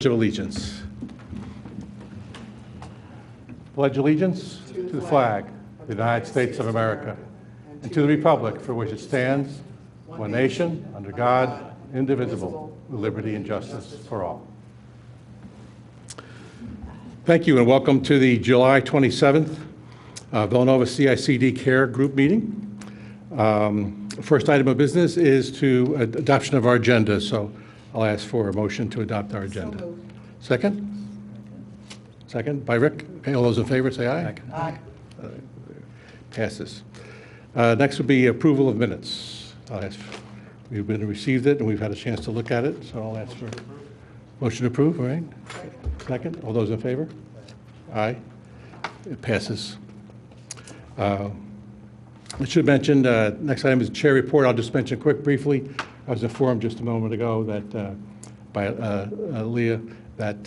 Of allegiance. Pledge allegiance to the flag of the United States of America and to the republic for which it stands, one nation, under God, indivisible, with liberty and justice for all. Thank you and welcome to the July 27th Villanova CICD Care Group meeting. First item of business is to adoption of our agenda. So I'll ask for a motion to adopt our agenda. So second? Second by Rick. Okay, all those in favor say aye. Aye. Passes. Next would be approval of minutes. I'll ask. We've received it and we've had a chance to look at it, so I'll ask for motion to approve. All right. Second. All those in favor? Aye. It passes. I should mention, next item is chair report. I'll just mention briefly. I was informed just a moment ago that by Leah that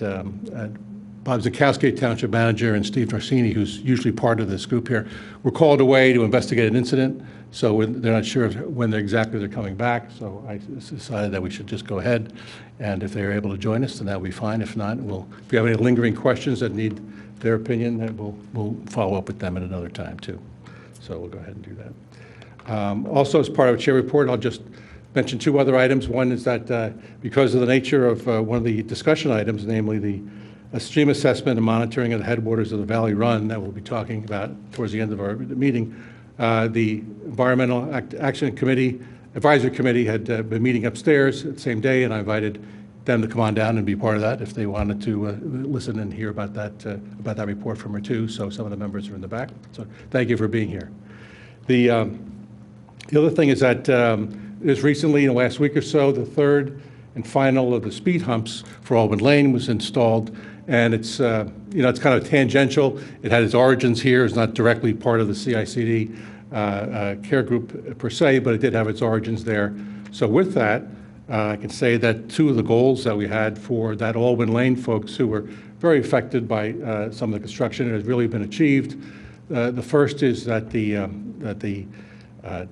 Bob Zakowski, Township Manager, and Steve Norsini, who's usually part of this group here, were called away to investigate an incident. So they're not sure when exactly they're coming back. So I decided that we should just go ahead, and if they're able to join us, then that'll be fine. If not, if you have any lingering questions that need their opinion, then we'll follow up with them at another time too. So we'll go ahead and do that. Also, as part of a chair report, I'll just mention two other items. One is that because of the nature of one of the discussion items, namely the stream assessment and monitoring of the headwaters of the Valley Run that we'll be talking about towards the end of our meeting, the Environmental Action Committee, Advisory Committee had been meeting upstairs the same day, and I invited them to come on down and be part of that if they wanted to listen and hear about that report from her too. So some of the members are in the back. So thank you for being here. The other thing is that just recently, in the last week or so, the third and final of the speed humps for Albin Lane was installed, and it's it's kind of tangential. It had its origins here. It's not directly part of the CICD care group per se, but it did have its origins there. So with that, I can say that two of the goals that we had for that Albin Lane folks who were very affected by some of the construction has really been achieved. The first is that the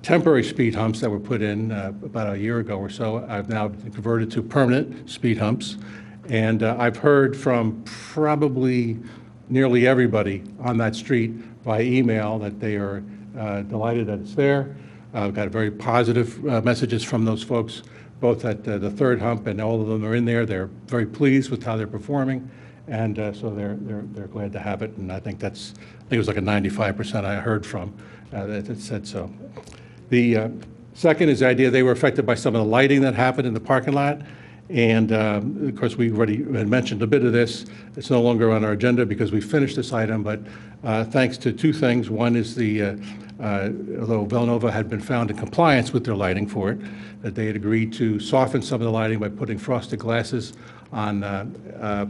temporary speed humps that were put in about a year ago or so I've now been converted to permanent speed humps. And I've heard from probably nearly everybody on that street by email that they are delighted that it's there. I've got very positive messages from those folks, both at the third hump, and all of them are in there. They're very pleased with how they're performing, and so they're glad to have it. And I think it was like a 95% I heard from that said so. The second is the idea they were affected by some of the lighting that happened in the parking lot. And of course, we already had mentioned a bit of this. It's no longer on our agenda because we finished this item, but thanks to two things. One is although Villanova had been found in compliance with their lighting for it, that they had agreed to soften some of the lighting by putting frosted glasses on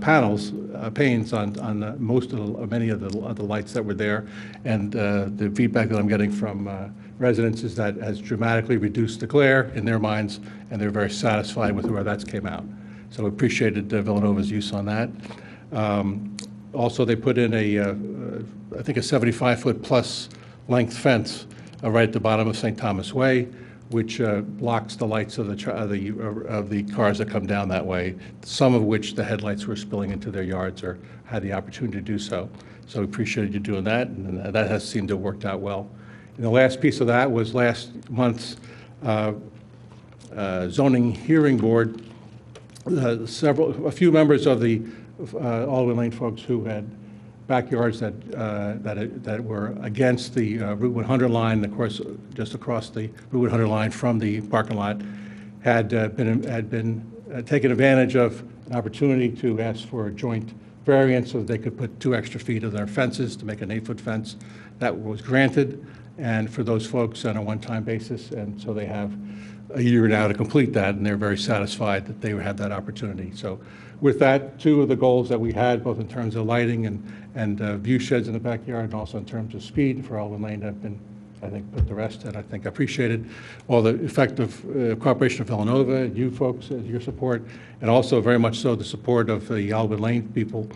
panes on many of the lights that were there. And the feedback that I'm getting from residents is that has dramatically reduced the glare in their minds, and they're very satisfied with where that's came out. So we appreciated Villanova's use on that. Also, they put in I think a 75-foot plus length fence right at the bottom of St. Thomas Way, which blocks the lights of the cars that come down that way, some of which the headlights were spilling into their yards or had the opportunity to do so. So we appreciated you doing that, and that has seemed to have worked out well. And the last piece of that was last month's zoning hearing board. A few members of the Albin Lane folks who had backyards that were against the Route 100 line, of course, just across the Route 100 line from the parking lot, had been taken advantage of an opportunity to ask for a joint variance so that they could put 2 extra feet of their fences to make an 8-foot fence. That was granted, and for those folks on a one-time basis, and so they have a year now to complete that, and they're very satisfied that they had that opportunity. So with that, two of the goals that we had, both in terms of lighting and view sheds in the backyard, and also in terms of speed for Albin Lane, have been, I think, put to rest, and I think appreciated all the effective cooperation of Villanova, you folks, your support, and also very much so the support of the Albin Lane people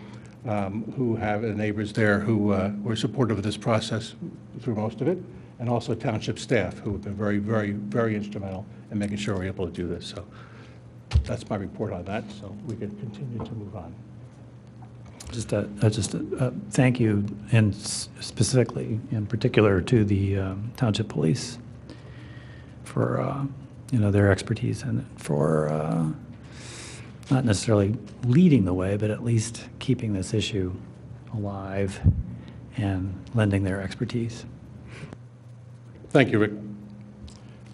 who have neighbors there who were supportive of this process through most of it, and also township staff who have been very, very, very instrumental in making sure we're able to do this. So that's my report on that, so we can continue to move on. Just thank you, and specifically, in particular, to the Township Police for their expertise and for not necessarily leading the way, but at least keeping this issue alive and lending their expertise. Thank you, Rick.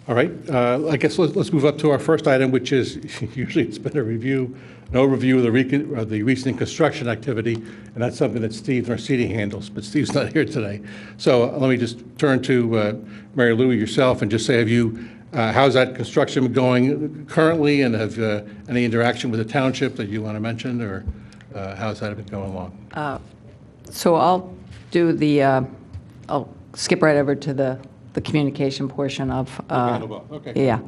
All right, I guess let's move up to our first item, which is, usually it's been an overview of the recent construction activity, and that's something that Steve Narcidi handles, but Steve's not here today. So let me just turn to Mary Lou, yourself, and just say, how's that construction going currently, and have any interaction with the township that you want to mention, or how's that been going along? So I'll do I'll skip right over to the communication portion of. Okay. Yeah.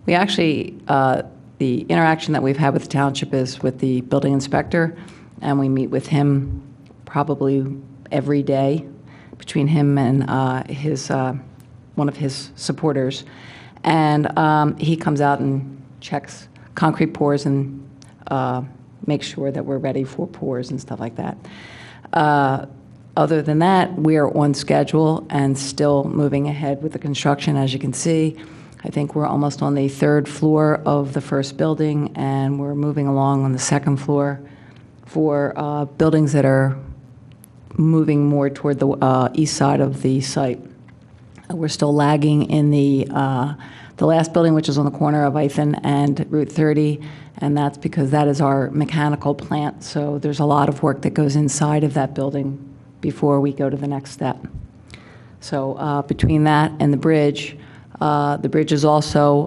We actually, the interaction that we've had with the township is with the building inspector, and we meet with him probably every day, between him and one of his supporters. And he comes out and checks concrete pours and makes sure that we're ready for pours and stuff like that. Other than that, we are on schedule and still moving ahead with the construction. As you can see, I think we're almost on the 3rd floor of the first building, and we're moving along on the 2nd floor for buildings that are moving more toward the east side of the site. We're still lagging in the last building, which is on the corner of Ithan and Route 30, and that's because that is our mechanical plant. So there's a lot of work that goes inside of that building before we go to the next step. So between that and the bridge is also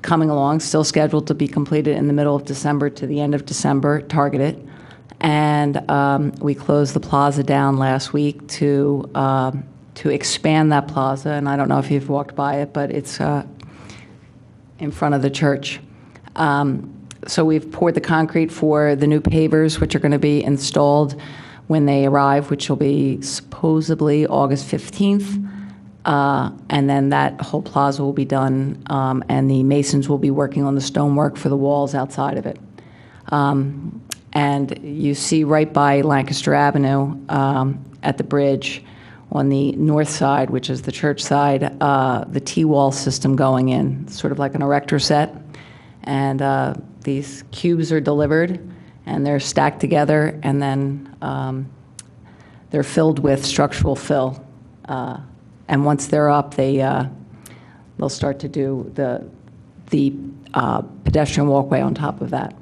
coming along, still scheduled to be completed in the middle of December to the end of December, targeted. And we closed the plaza down last week to expand that plaza. And I don't know if you've walked by it, but it's in front of the church. So we've poured the concrete for the new pavers, which are going to be installed when they arrive, which will be supposedly August 15th. And then that whole plaza will be done, and the masons will be working on the stonework for the walls outside of it. And you see right by Lancaster Avenue at the bridge on the north side, which is the church side, the T-wall system going in, sort of like an erector set. And these cubes are delivered, and they're stacked together, and then they're filled with structural fill. And once they're up, they'll start to do the pedestrian walkway on top of that.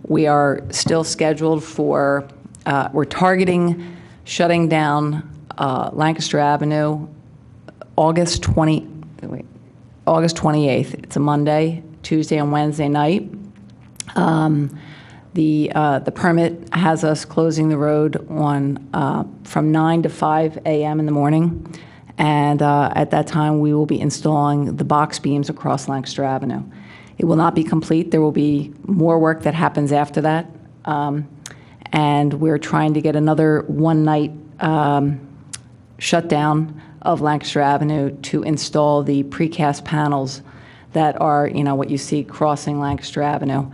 We are still scheduled for, we're targeting shutting down Lancaster Avenue August 28th. It's a Monday, Tuesday, and Wednesday night. The permit has us closing the road on from 9 to 5 a.m. in the morning, and at that time we will be installing the box beams across Lancaster Avenue. It will not be complete. There will be more work that happens after that, and we're trying to get another one-night shutdown of Lancaster Avenue to install the precast panels that are, what you see crossing Lancaster Avenue.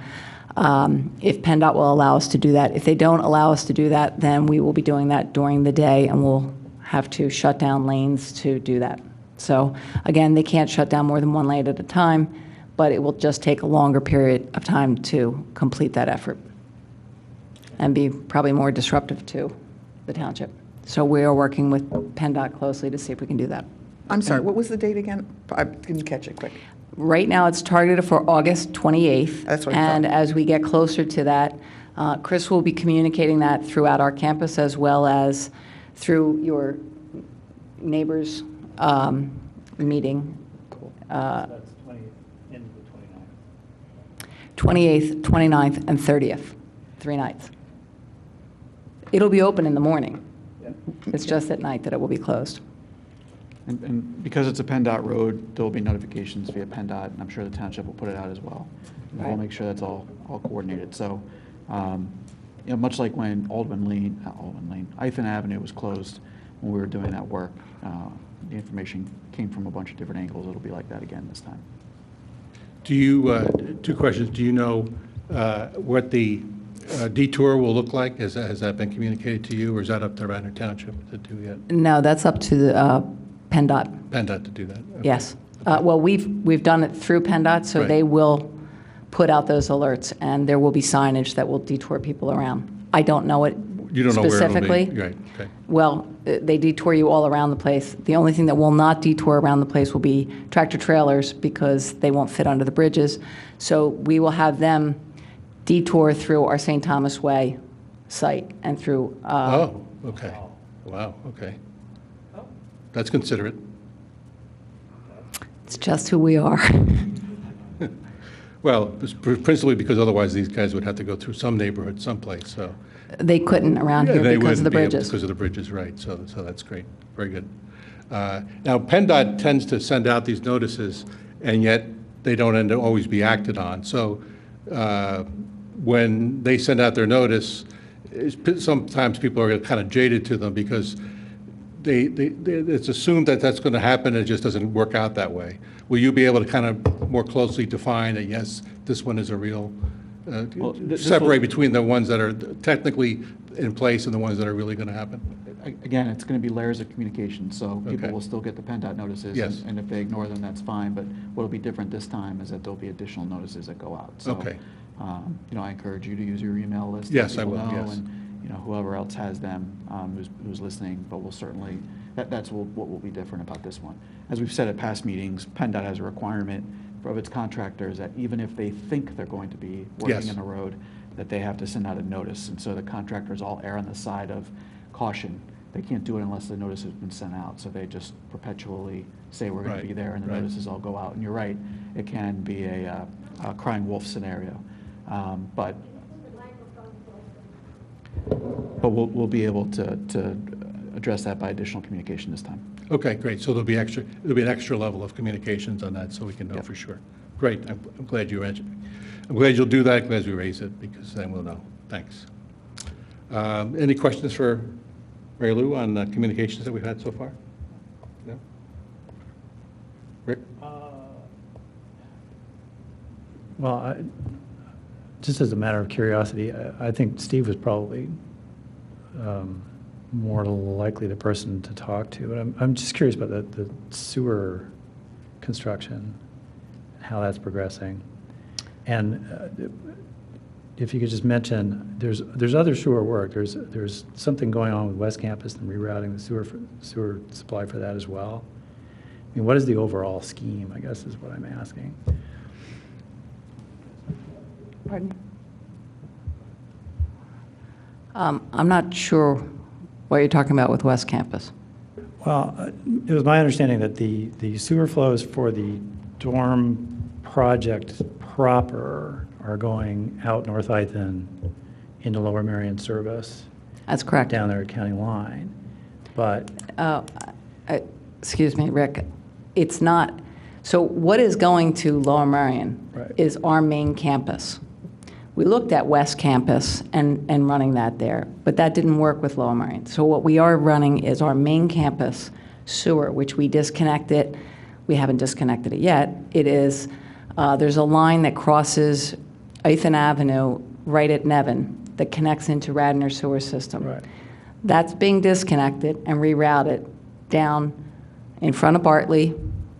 If PennDOT will allow us to do that. If they don't allow us to do that, then we will be doing that during the day, and we'll have to shut down lanes to do that. So again, they can't shut down more than one lane at a time, but it will just take a longer period of time to complete that effort and be probably more disruptive to the township. So we are working with PennDOT closely to see if we can do that. I'm sorry, what was the date again? I didn't catch it quick. Right now, it's targeted for August 28th. That's what I And thought. as we get closer to that, Chris will be communicating that throughout our campus as well as through your neighbors' meeting. Cool. Uh, That's into the 28th, 29th, and 30th, 3 nights. It'll be open in the morning. Yep. It's just at night that it will be closed. And because it's a PennDOT road, there will be notifications via PennDOT, and I'm sure the township will put it out as well. And we'll Right. make sure that's all coordinated. So, much like when Ithan Avenue was closed when we were doing that work, the information came from a bunch of different angles, it'll be like that again this time. Do you, two questions, do you know what the detour will look like? Has that been communicated to you, or is that up to Radnor Township to do yet? No, that's up to the PennDOT. PennDOT to do that? Okay. Yes. Well, we've done it through PennDOT, so Right. they will put out those alerts, and there will be signage that will detour people around. I don't know it You don't know where it'll specifically. be? Right, okay. Well, they detour you all around the place. The only thing that will not detour around the place will be tractor trailers because they won't fit under the bridges. So we will have them detour through our St. Thomas Way site and through. Oh, okay. Wow, okay. That's considerate. It's just who we are. Well, it's principally because otherwise these guys would have to go through some neighborhood someplace, so. They couldn't around Yeah, here they because of the wouldn't be able- bridges. Because of the bridges, right, so that's great, very good. Now, PennDOT tends to send out these notices, and yet they don't end up always be acted on. So when they send out their notice, sometimes people are kind of jaded to them because it's assumed that that's going to happen, and it just doesn't work out that way. Will you be able to kind of more closely define that, yes, this one is a real, Well, this separate will- between the ones that are technically in place and the ones that are really going to happen? Again, it's going to be layers of communication, so people Okay. will still get the PennDOT notices. Yes. And if they ignore them, that's fine, but what'll be different this time is that there'll be additional notices that go out. So, Okay. I encourage you to use your email list. let Yes, I people will, know, yes. And, whoever else has them, who's listening, but we'll certainly, that's what will be different about this one. As we've said at past meetings, PennDOT has a requirement of its contractors that even if they think they're going to be working Yes. in a road, that they have to send out a notice. And so the contractors all err on the side of caution. They can't do it unless the notice has been sent out. So they just perpetually say we're going Right, to be there, and the right. notices all go out. And you're right, it can be a crying wolf scenario. But we'll be able to address that by additional communication this time. Okay, great. So there'll be an extra level of communications on that, so we can know Yep. for sure. Great. I'm glad you answered. I'm glad you'll do that, as we raise it, because then we'll know. Thanks. Any questions for Mary Lou on the communications that we've had so far? No? Rick? Well, just as a matter of curiosity, I think Steve was probably more likely the person to talk to. But I'm just curious about the sewer construction, how that's progressing. And if you could just mention, there's other sewer work. There's something going on with West Campus and rerouting the sewer supply for that as well. I mean, what is the overall scheme, I guess, is what I'm asking. Pardon? I'm not sure what you're talking about with West Campus. Well, it was my understanding that the sewer flows for the dorm project proper are going out North Ithan into Lower Merion service That's correct. down there at County Line. But, Excuse me, Rick. It's not, so what is going to Lower Merion Right. is our main campus. We looked at West Campus and running that there, but that didn't work with Lower Merion. So what we are running is our main campus sewer, which we disconnected. We haven't disconnected it yet. It is, there's a line that crosses Ithan Avenue right at Nevin that connects into Radnor sewer system. right, That's being disconnected and rerouted down in front of Bartley,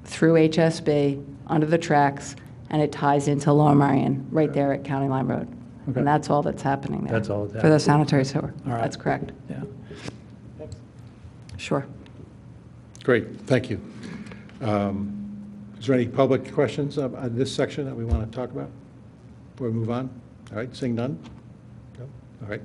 through HSB, under the tracks, and it ties into Lower Merion, right there at County Line Road. Okay. And that's all that's happening there. That's all that's For the happening. sanitary sewer. All right. That's correct. yeah. Sure. Great, thank you. Is there any public questions on this section that we want to talk about before we move on? All right, seeing none? No? All right.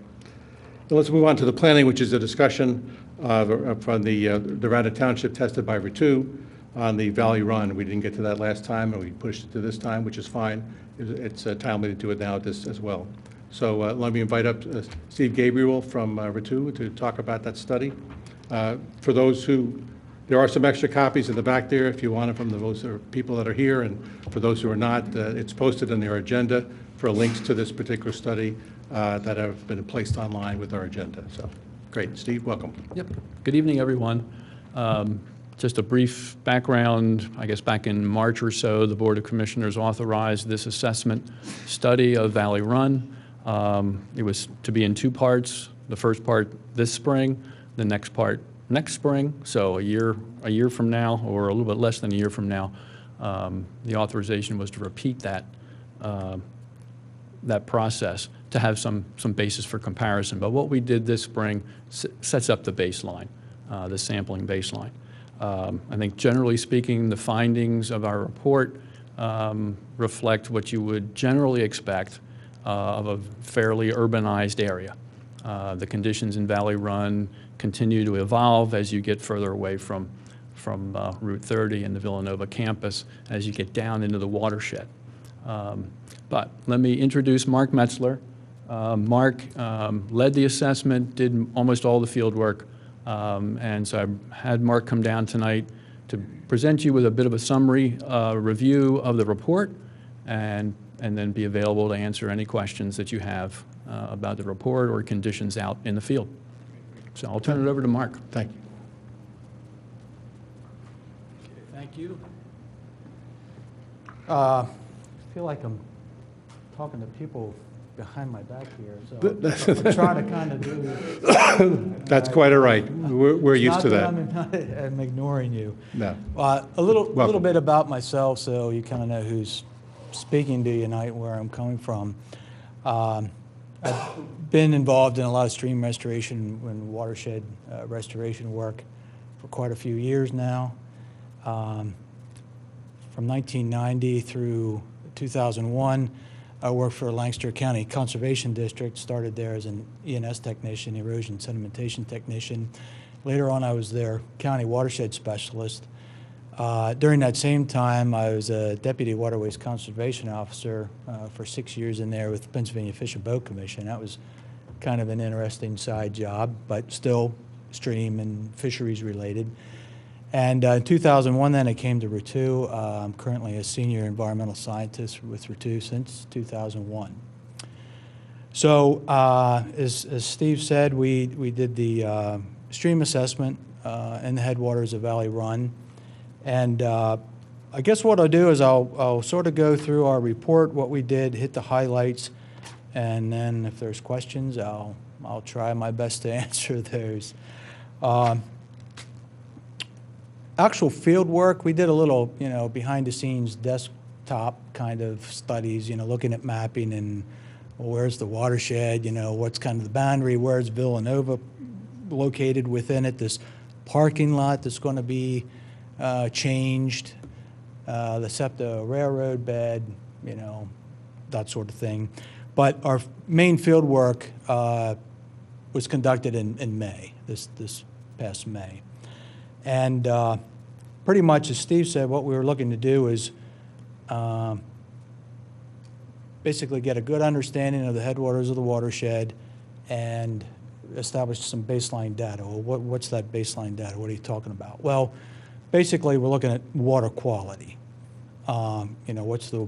Then let's move on to the planning, which is a discussion from the Radnor Township tested by Ritu on the Valley Run. We didn't get to that last time, and we pushed it to this time, which is fine. It's timely to do it now as well. So let me invite up Steve Gabriel from Ritu to talk about that study. For those who, there are some extra copies in the back there if you want it from those people that are here, and for those who are not, it's posted in their agenda for links to this particular study that have been placed online with our agenda. So, great. Steve, welcome. Yep. Good evening, everyone. Just a brief background, I guess back in March or so, the Board of Commissioners authorized this assessment study of Valley Run. It was to be in two parts. The first part this spring, the next part next spring. So a year from now, or a little bit less than a year from now, the authorization was to repeat that that process to have some basis for comparison. But what we did this spring sets up the baseline, the sampling baseline. I think generally speaking, the findings of our report reflect what you would generally expect of a fairly urbanized area. The conditions in Valley Run continue to evolve as you get further away from Route 30 and the Villanova campus, as you get down into the watershed. But let me introduce Mark Metzler. Mark led the assessment, did almost all the field work, and so I had Mark come down tonight to present you with a bit of a summary review of the report, and then be available to answer any questions that you have about the report or conditions out in the field. So I'll turn it over to Mark. Thank you. Thank you. I feel like I'm talking to people behind my back here, so I'm trying to kind of do. That's quite all right. We're used to that. I'm ignoring you. No. A little bit about myself, so you kind of know who's speaking to you tonight, where I'm coming from. I've been involved in a lot of stream restoration and watershed restoration work for quite a few years now. From 1990 through 2001, I worked for Lancaster County Conservation District, started there as an E&S technician, erosion sedimentation technician. Later on, I was their county watershed specialist. During that same time, I was a deputy waterways conservation officer for 6 years in there with the Pennsylvania Fish and Boat Commission. That was kind of an interesting side job, but still stream and fisheries related. And in 2001, then I came to RITU. I'm currently a senior environmental scientist with RITU since 2001. So as Steve said, we did the stream assessment in the headwaters of Valley Run. And I guess what I'll do is I'll sort of go through our report, what we did, hit the highlights, and then if there's questions, I'll try my best to answer those. Actual field work, we did a little, behind-the-scenes desktop kind of studies, looking at mapping and where's the watershed, what's kind of the boundary, where's Villanova located within it, this parking lot that's going to be changed, the SEPTA railroad bed, that sort of thing. But our main field work was conducted in May, this past May. And pretty much, as Steve said, what we were looking to do is basically get a good understanding of the headwaters of the watershed and establish some baseline data. Well, what's that baseline data? What are you talking about? Well, basically, we're looking at water quality. What's the,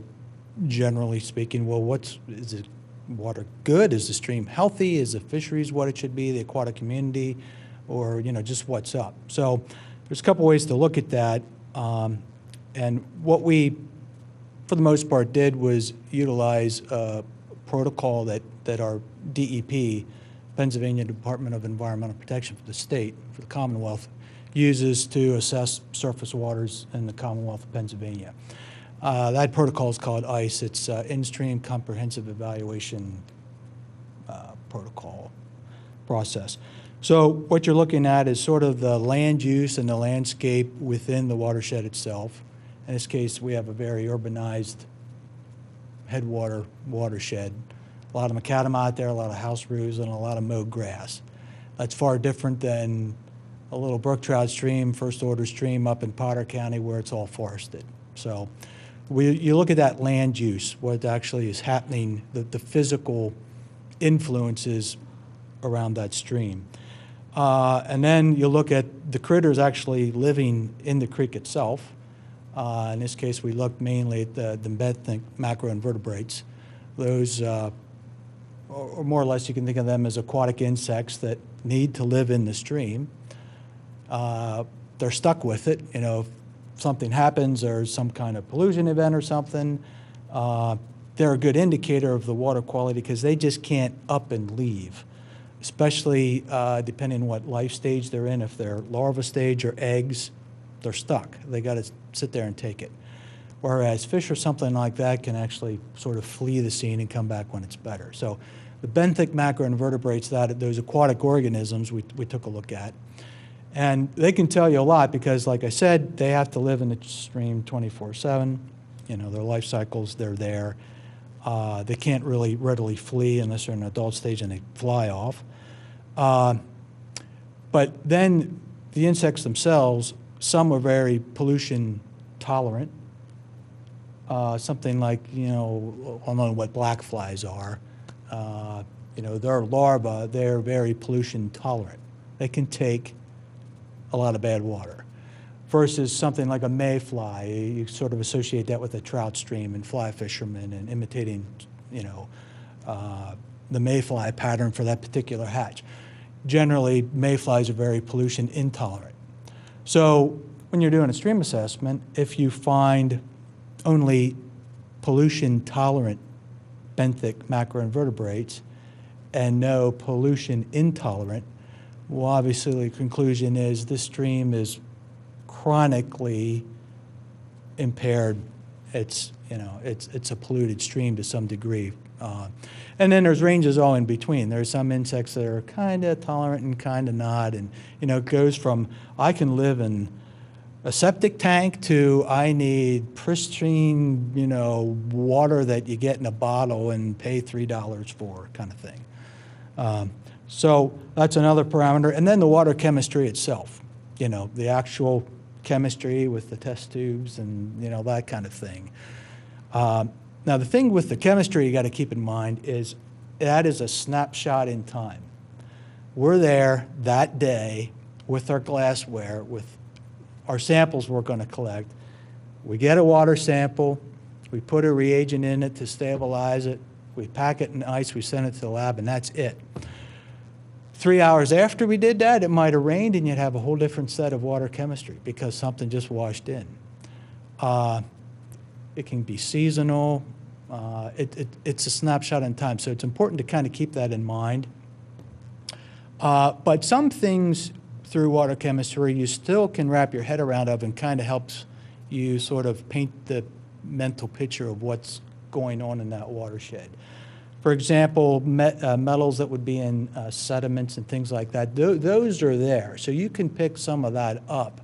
generally speaking, well, is the water good? Is the stream healthy? Is the fisheries what it should be, the aquatic community, or, just what's up? So there's a couple ways to look at that. And what we, for the most part, did was utilize a protocol that our DEP, Pennsylvania Department of Environmental Protection for the state, for the Commonwealth, uses to assess surface waters in the Commonwealth of Pennsylvania. That protocol is called ICE. It's In-Stream Comprehensive Evaluation Protocol process. So what you're looking at is sort of the land use and the landscape within the watershed itself. In this case, we have a very urbanized headwater watershed. A lot of macadam out there, a lot of house roofs, and a lot of mowed grass. That's far different than a little brook trout stream, first order stream up in Potter County where it's all forested. So you look at that land use, what actually is happening, the physical influences around that stream. And then you look at the critters actually living in the creek itself. In this case, we looked mainly at the benthic macroinvertebrates. Those, or more or less, you can think of them as aquatic insects that need to live in the stream. they're stuck with it. You know, if something happens or some kind of pollution event or something, they're a good indicator of the water quality because they just can't up and leave, especially depending on what life stage they're in. If they're larva stage or eggs, they're stuck. They got to sit there and take it. Whereas fish or something like that can actually sort of flee the scene and come back when it's better. So the benthic macroinvertebrates, those aquatic organisms we took a look at. And they can tell you a lot because, like I said, they have to live in the stream 24/7. You know, their life cycles, they're there. They can't really readily flee unless they're in an adult stage and they fly off. But then the insects themselves, some are very pollution tolerant. Something like, you know, I don't know what black flies are. You know, their larvae, they're very pollution tolerant. They can take a lot of bad water. Versus something like a mayfly, you sort of associate that with a trout stream and fly fishermen and imitating, you know, the mayfly pattern for that particular hatch. Generally, mayflies are very pollution intolerant. So when you're doing a stream assessment, if you find only pollution tolerant benthic macroinvertebrates and no pollution intolerant, well, obviously the conclusion is this stream is chronically impaired. It's, you know, it's a polluted stream to some degree. And then there's ranges all in between. There's some insects that are kind of tolerant and kind of not. And, you know, it goes from I can live in a septic tank to I need pristine, you know, water that you get in a bottle and pay $3 for kind of thing. So that's another parameter. And then the water chemistry itself, you know, the actual chemistry with the test tubes and, you know, that kind of thing. Now, the thing with the chemistry you got to keep in mind is that is a snapshot in time. We're there that day with our glassware, with our samples we're going to collect. We get a water sample, we put a reagent in it to stabilize it, we pack it in ice, we send it to the lab, and that's it. 3 hours after we did that, it might have rained and you'd have a whole different set of water chemistry because something just washed in. It can be seasonal. It's a snapshot in time, so it's important to kind of keep that in mind. But some things through water chemistry you still can wrap your head around of and kind of helps you sort of paint the mental picture of what's going on in that watershed. For example, metals that would be in sediments and things like that, those are there. So you can pick some of that up.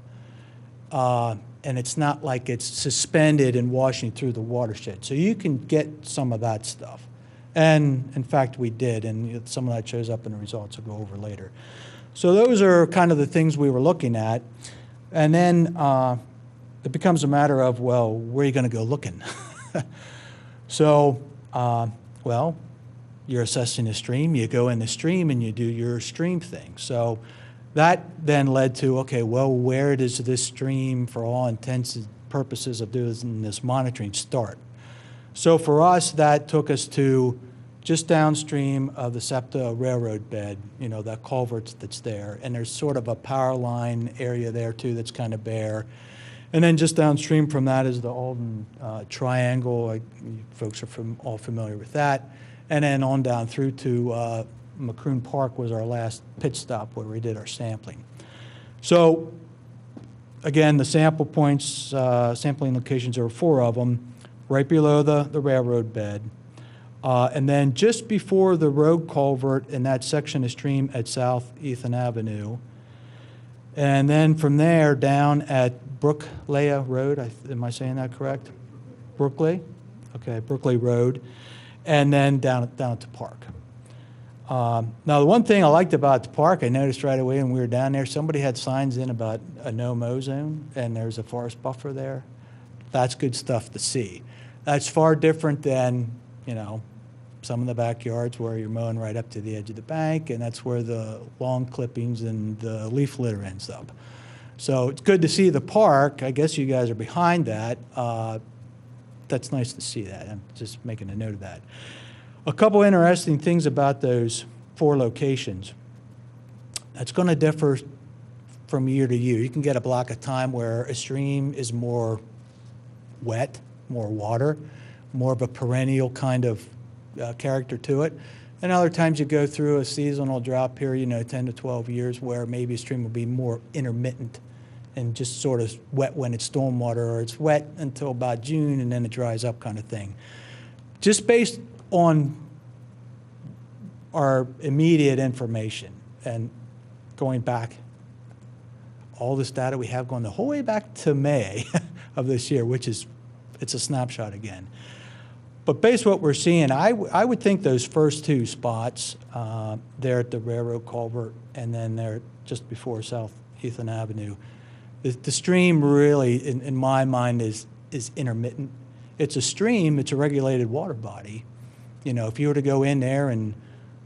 And it's not like it's suspended and washing through the watershed. So you can get some of that stuff. And in fact, we did, and some of that shows up in the results we'll go over later. So those are kind of the things we were looking at. And then it becomes a matter of, well, where are you going to go looking? So, well, you're assessing a stream, you go in the stream and you do your stream thing. So that then led to, okay, well, where does this stream, for all intents and purposes of doing this monitoring, start? So for us, that took us to just downstream of the SEPTA railroad bed, you know, that culvert that's there. And there's sort of a power line area there, too, that's kind of bare. And then just downstream from that is the Alden Triangle. You folks are all familiar with that. And then on down through to Macroon Park was our last pit stop where we did our sampling. So again, the sample points, sampling locations, there were 4 of them, right below the railroad bed. And then just before the road culvert in that section of stream at South Ethan Avenue. And then from there down at Brooklea Road, am I saying that correct? Brookley? Okay, Brookley Road. And then down at the park. Now, the one thing I liked about the park, I noticed right away when we were down there, somebody had signs in about a no-mow zone, and there's a forest buffer there. That's good stuff to see. That's far different than, you know, some of the backyards where you're mowing right up to the edge of the bank, and that's where the lawn clippings and the leaf litter ends up. So it's good to see the park. I guess you guys are behind that. That's nice to see that. I'm just making a note of that. A couple interesting things about those 4 locations. That's going to differ from year to year. You can get a block of time where a stream is more wet, more water, more of a perennial kind of character to it. And other times you go through a seasonal drought period, 10 to 12 years, where maybe a stream will be more intermittent and just sort of wet when it's stormwater, or it's wet until about June and then it dries up kind of thing. Just based on our immediate information and going back, all this data we have going the whole way back to May of this year, which is, it's a snapshot again. But based on what we're seeing, I would think those first two spots, there at the railroad culvert and then there just before South Ethan Avenue, the stream really, in my mind, is intermittent. It's a stream, it's a regulated water body. If you were to go in there and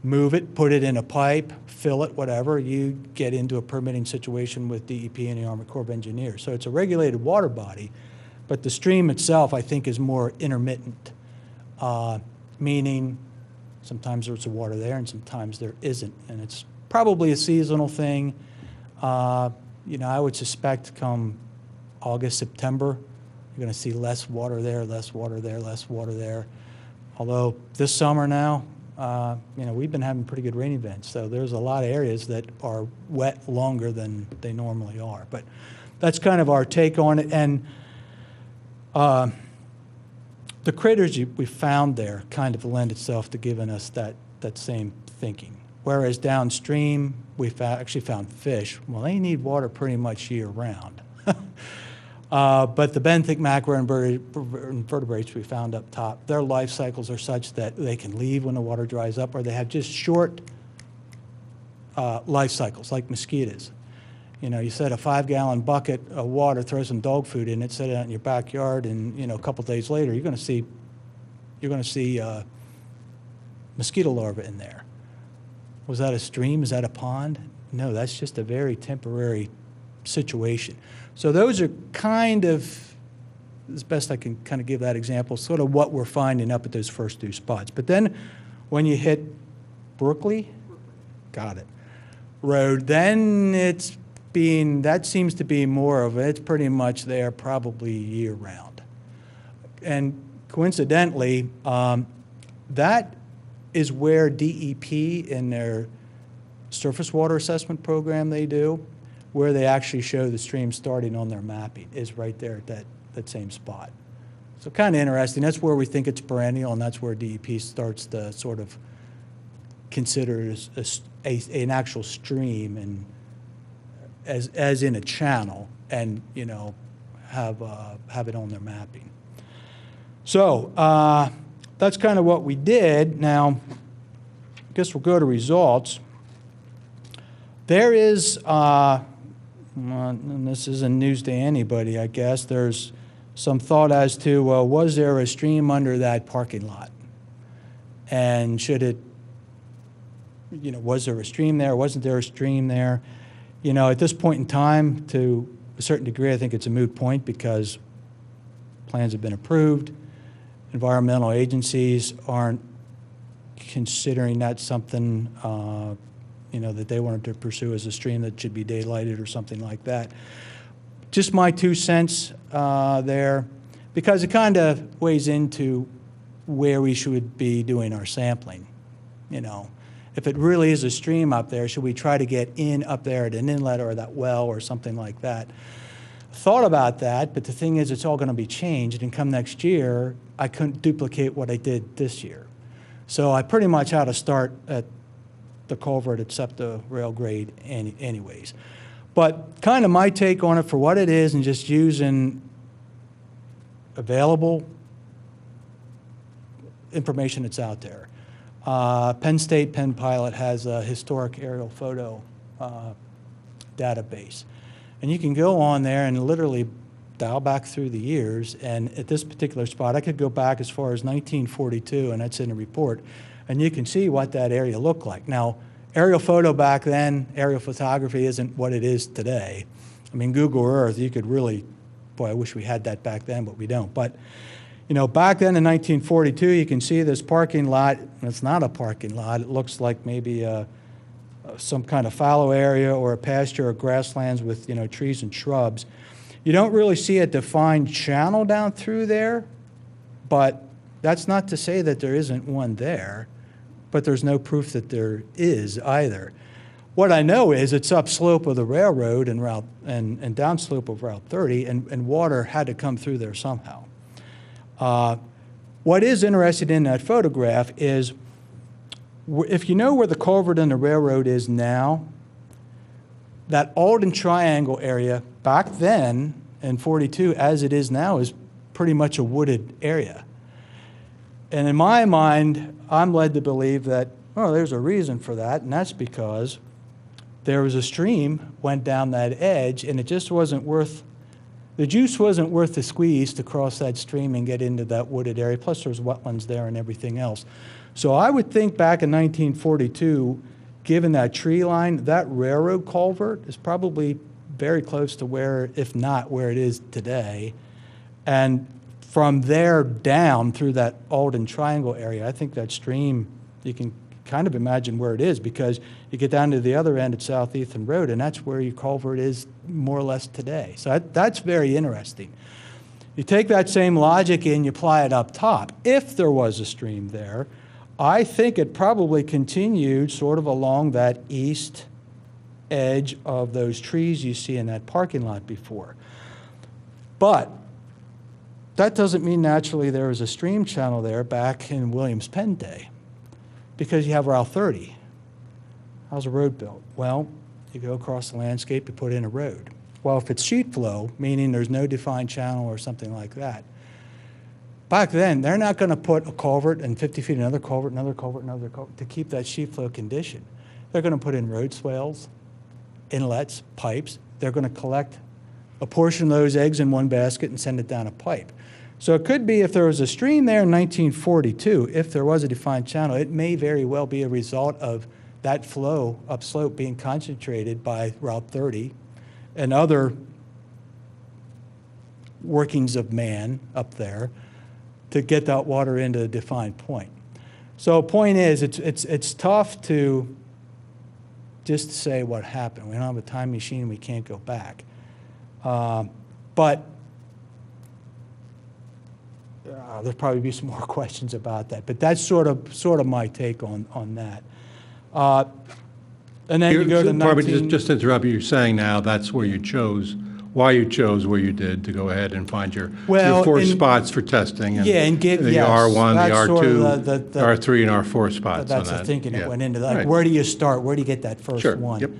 move it, put it in a pipe, fill it, whatever, you get into a permitting situation with DEP and the Army Corps of Engineers. So it's a regulated water body, but the stream itself, I think, is more intermittent, meaning sometimes there's water there and sometimes there isn't. And it's probably a seasonal thing. I would suspect come August, September, you're going to see less water there, less water there, less water there. Although this summer now, we've been having pretty good rain events, so there's a lot of areas that are wet longer than they normally are. But that's kind of our take on it. And the critters we found there kind of lend itself to giving us that same thinking. Whereas downstream, we actually found fish. Well, they need water pretty much year-round. But the benthic macroinvertebrates we found up top, their life cycles are such that they can leave when the water dries up, or they have just short life cycles, like mosquitoes. You set a 5-gallon bucket of water, throw some dog food in it, set it out in your backyard, and a couple days later, you're going to see mosquito larvae in there. Was that a stream? Is that a pond? No, that's just a very temporary situation. So those are kind of, as best I can kind of give that example, sort of what we're finding up at those first two spots. But then when you hit Brookley, got it, Road, then that seems to be more of it's pretty much there probably year-round. And coincidentally, that is where DEP in their surface water assessment program they do, where they actually show the stream starting on their mapping, is right there at that same spot. So kind of interesting. That's where we think it's perennial, and that's where DEP starts to sort of consider it as an actual stream, and as in a channel, and have it on their mapping. So that's kind of what we did. Now, I guess we'll go to results. There is, and this isn't news to anybody, I guess, there's some thought as to, was there a stream under that parking lot? And should it, was there a stream there? Wasn't there a stream there? At this point in time, to a certain degree, I think it's a moot point because plans have been approved. Environmental agencies aren't considering that something, that they wanted to pursue as a stream that should be daylighted or something like that. Just my 2 cents there, because it kind of weighs into where we should be doing our sampling. If it really is a stream up there, should we try to get in up there at an inlet or that well or something like that? Thought about that, but the thing is, it's all going to be changed, and come next year, I couldn't duplicate what I did this year. So I pretty much had to start at the culvert at SEPTA rail grade anyways. But kind of my take on it for what it is, and just using available information that's out there. Penn State Penn Pilot has a historic aerial photo database. And you can go on there and literally dial back through the years. And at this particular spot, I could go back as far as 1942, and that's in the report. And you can see what that area looked like. Now, aerial photo back then, aerial photography isn't what it is today. I mean, Google Earth, you could really, boy, I wish we had that back then, but we don't. But, back then in 1942, you can see this parking lot, and it's not a parking lot. It looks like maybe a some kind of fallow area or a pasture or grasslands with, trees and shrubs. You don't really see a defined channel down through there, but that's not to say that there isn't one there, but there's no proof that there is either. What I know is it's upslope of the railroad and downslope of Route 30, and water had to come through there somehow. What is interesting in that photograph is if you know where the culvert and the railroad is now, that Alden Triangle area back then in 42, as it is now, is pretty much a wooded area. And in my mind, I'm led to believe that, oh, there's a reason for that, and that's because there was a stream went down that edge, and it just wasn't worth, the juice wasn't worth the squeeze to cross that stream and get into that wooded area. Plus, there's wetlands there and everything else. So I would think back in 1942, given that tree line, that railroad culvert is probably very close to where, if not where it is today. And from there down through that Alden Triangle area, I think that stream, you can kind of imagine where it is, because you get down to the other end at South Ethan Road, and that's where your culvert is more or less today. So that's very interesting. You take that same logic and you apply it up top. If there was a stream there, I think it probably continued sort of along that east edge of those trees you see in that parking lot before. But that doesn't mean naturally there was a stream channel there back in Williams Penn day, because you have Route 30. How's a road built? Well, you go across the landscape, you put in a road. Well, if it's sheet flow, meaning there's no defined channel or something like that, back then, they're not going to put a culvert and 50 feet another culvert, another culvert, another culvert to keep that sheet flow condition. They're going to put in road swales, inlets, pipes. They're going to collect a portion of those eggs in one basket and send it down a pipe. So it could be if there was a stream there in 1942, if there was a defined channel, it may very well be a result of that flow upslope being concentrated by Route 30 and other workings of man up there to get that water into a defined point. So point is, it's tough to just say what happened. We don't have a time machine, we can't go back. But there'll probably be some more questions about that. But that's sort of my take on that. And then you go to Barbara, 19... just to interrupt you, you're saying now that's where you chose, why you chose where you did to go ahead and find your four spots for testing. And yeah, and give, the yes, R1, the that's sort R2, of the R3, and R4 spots. That's on the thinking that went into that. Like, Right. where do you start? Where do you get that first Sure. one? Yep.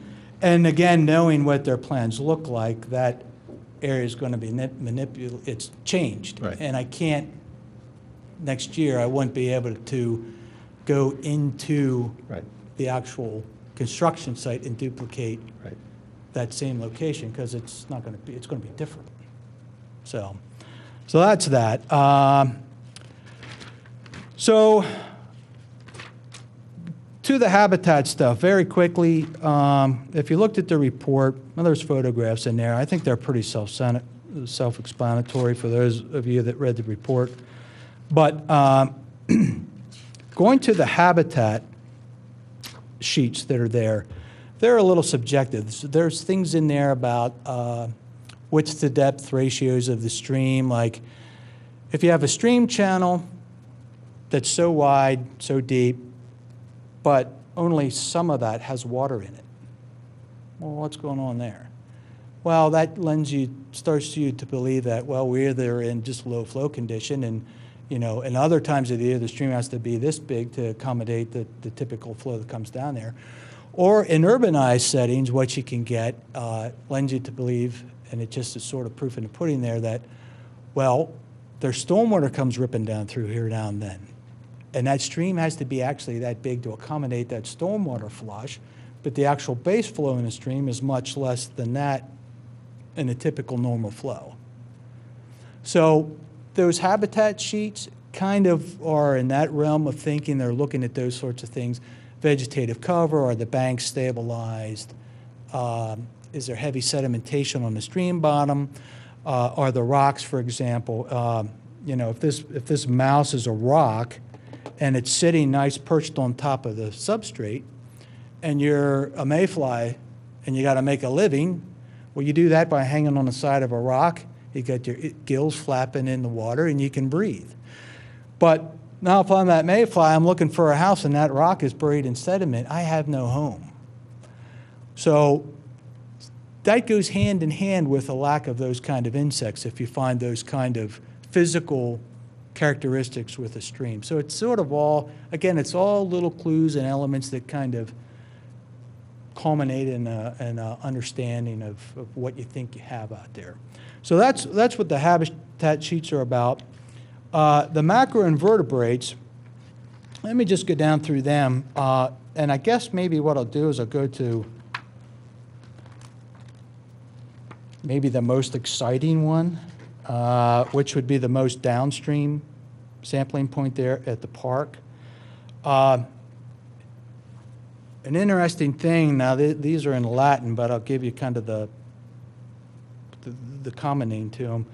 And again, knowing what their plans look like, that area is going to be manipulated. It's changed. Right. And I can't, next year, I wouldn't be able to go into Right. the actual construction site and duplicate Right. that same location, because it's not going to be, it's going to be different. So that's that. So to the habitat stuff, very quickly, if you looked at the report, well, there's photographs in there. I think they're pretty self-explanatory for those of you that read the report. But going to the habitat sheets that are there, they're a little subjective. There's things in there about width to depth ratios of the stream. Like if you have a stream channel that's so wide, so deep, but only some of that has water in it, well, what's going on there? Well, that starts you to believe that, well, we're either in just low flow condition, and and other times of the year, the stream has to be this big to accommodate the typical flow that comes down there. Or in urbanized settings, what you can get lends you to believe, and it just is sort of proof in the pudding there, that, well, their stormwater comes ripping down through here now and then. And that stream has to be actually that big to accommodate that stormwater flush, but the actual base flow in the stream is much less than that in a typical normal flow. So those habitat sheets kind of are in that realm of thinking. They're looking at those sorts of things. Vegetative cover, are the banks stabilized? Is there heavy sedimentation on the stream bottom? Are the rocks, for example, if this mouse is a rock and it's sitting nice perched on top of the substrate, and you're a mayfly and you got to make a living, well, you do that by hanging on the side of a rock. You got your gills flapping in the water and you can breathe. But now if I'm that mayfly, I'm looking for a house and that rock is buried in sediment, I have no home. So that goes hand in hand with a lack of those kind of insects if you find those kind of physical characteristics with a stream. So it's sort of all, again, it's all little clues and elements that kind of culminate in an understanding of what you think you have out there. So that's what the habitat sheets are about. The macroinvertebrates, let me just go down through them. And I guess maybe what I'll do is I'll go to maybe the most exciting one, which would be the most downstream sampling point there at the park. An interesting thing, now these are in Latin, but I'll give you kind of the common name to them.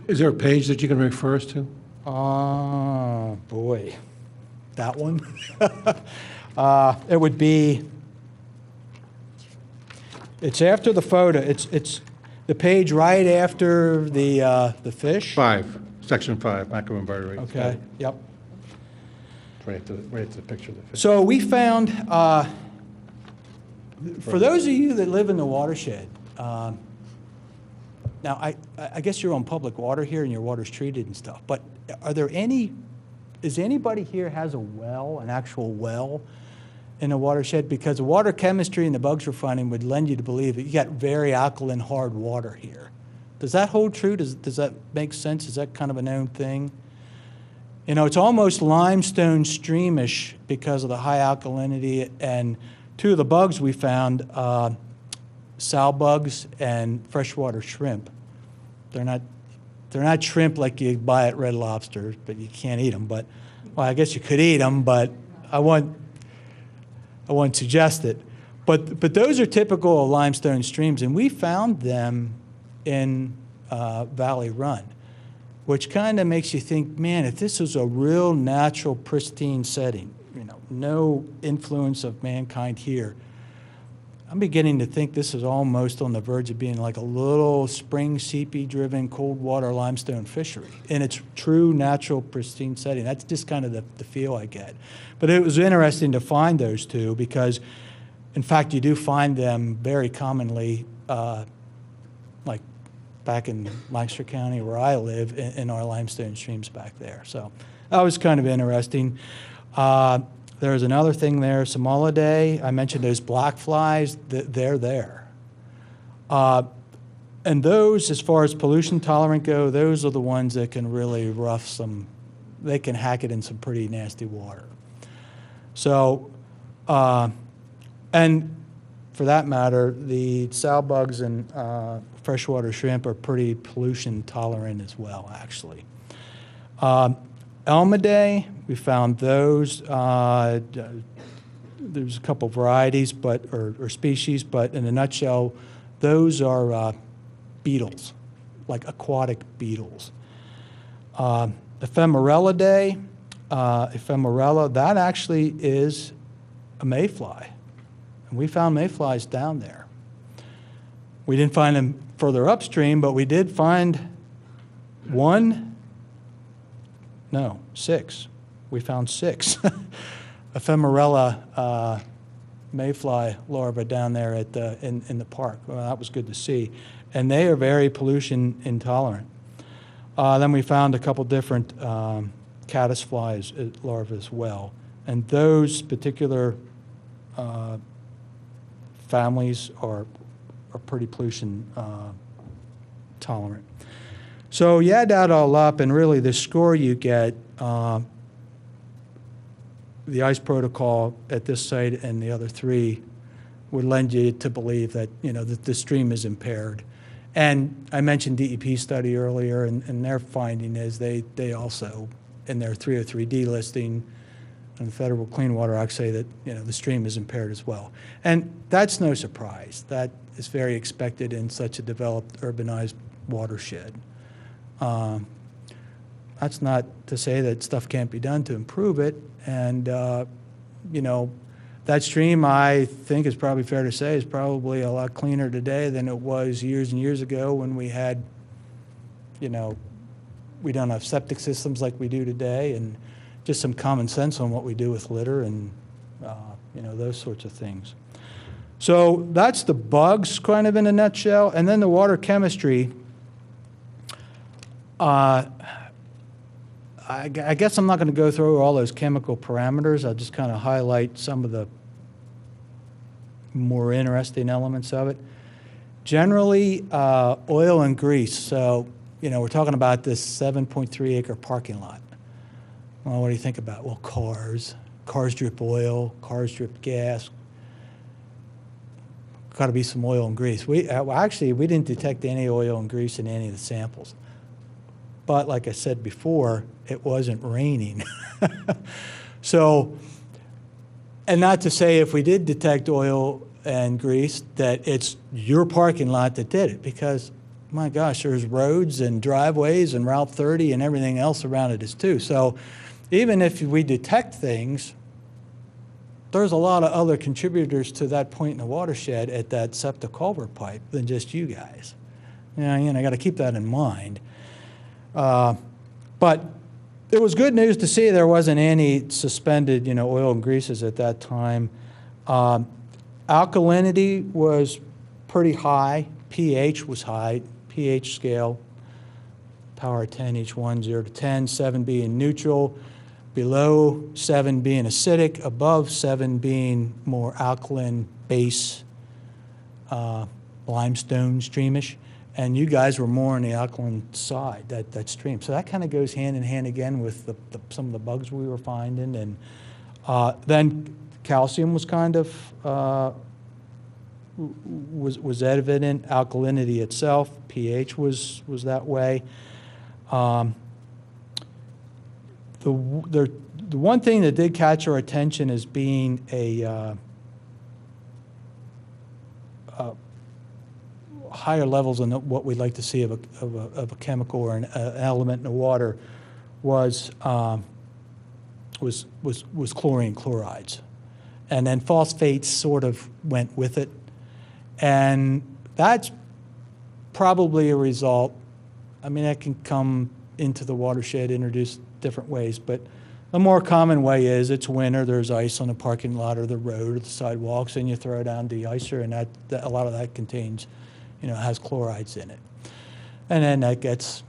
Is there a page that you can refer us to? Oh, boy. That one? It would be, it's after the photo. It's the page right after the fish. 5, section 5, macroinvertebrates. Okay, yep. Right after the picture of the fish. So we found, for those of you that live in the watershed, now I guess you're on public water here and your water's treated and stuff, but are there is anybody here has a well, an actual well in a watershed? Because the water chemistry and the bugs we're finding would lend you to believe that you got very alkaline, hard water here. Does that hold true? Does that make sense? Is that kind of a known thing? You know, it's almost limestone streamish because of the high alkalinity, and two of the bugs we found, sow bugs and freshwater shrimp. They're not shrimp like you buy at Red Lobster, but you can't eat them. But, well, I guess you could eat them, but I wouldn't suggest it. But those are typical of limestone streams, and we found them in Valley Run, which kind of makes you think, man, if this was a real natural, pristine setting, you know, no influence of mankind here, I'm beginning to think this is almost on the verge of being like a little spring sepia-driven cold water limestone fishery in its true natural pristine setting. That's just kind of the feel I get. But it was interesting to find those two because, in fact, you do find them very commonly, like back in Lancaster County where I live, in our limestone streams back there. So that was kind of interesting. There's another thing there, Somalidae. I mentioned those black flies. They're there. And those, as far as pollution tolerant go, those are the ones that can really they can hack it in some pretty nasty water. So, and for that matter, the sow bugs and freshwater shrimp are pretty pollution tolerant as well, actually. Elmidae, we found those. There's a couple varieties, or species, but in a nutshell, those are beetles, like aquatic beetles. Ephemerellidae, ephemerella, that actually is a mayfly. And we found mayflies down there. We didn't find them further upstream, but we did find 6. We found 6 ephemerella mayfly larvae down there in the park. Well, that was good to see. And they are very pollution intolerant. Then we found a couple different caddisflies larvae as well. And those particular families are pretty pollution tolerant. So you add that all up, and really the score you get, the ICE protocol at this site and the other 3 would lend you to believe that, you know, that the stream is impaired. And I mentioned DEP study earlier, and their finding is they also, in their 303D listing on the Federal Clean Water Act, say that, you know, the stream is impaired as well. And that's no surprise. That is very expected in such a developed, urbanized watershed. That's not to say that stuff can't be done to improve it. And, you know, That stream, I think it's probably fair to say, is probably a lot cleaner today than it was years and years ago when we had, you know, we don't have septic systems like we do today, and just some common sense on what we do with litter and, you know, those sorts of things. So that's the bugs kind of in a nutshell. And then the water chemistry. I guess I'm not going to go through all those chemical parameters. I'll just kind of highlight some of the more interesting elements of it. Generally, oil and grease. So, you know, we're talking about this 7.3 acre parking lot. Well, what do you think about? Well, cars. Cars drip oil, cars drip gas. Got to be some oil and grease. Actually, we didn't detect any oil and grease in any of the samples. But like I said before, it wasn't raining. So, and not to say if we did detect oil and grease that it's your parking lot that did it, because my gosh, there's roads and driveways and Route 30 and everything else around it is too. So even if we detect things, there's a lot of other contributors to that point in the watershed at that septic culvert pipe than just you guys. You know, I got to keep that in mind. But it was good news to see there wasn't any suspended, you know, oil and greases at that time. Alkalinity was pretty high. pH was high. pH scale, power of 10 each one, 0 to 10, 7 being neutral, below 7 being acidic, above 7 being more alkaline base, limestone streamish. And you guys were more on the alkaline side, that stream. So that kind of goes hand in hand again with some of the bugs we were finding. And then calcium was kind of, was evident. Alkalinity itself, pH was that way. The one thing that did catch our attention as being a higher levels than what we'd like to see of a chemical or an element in the water was chlorine chlorides, and then phosphates sort of went with it, and that's probably a result. I mean, that can come into the watershed introduced different ways, but the more common way is it's winter, there's ice on the parking lot or the road or the sidewalks, and you throw down de-icer, and that a lot of that contains, you know, has chlorides in it. And then that gets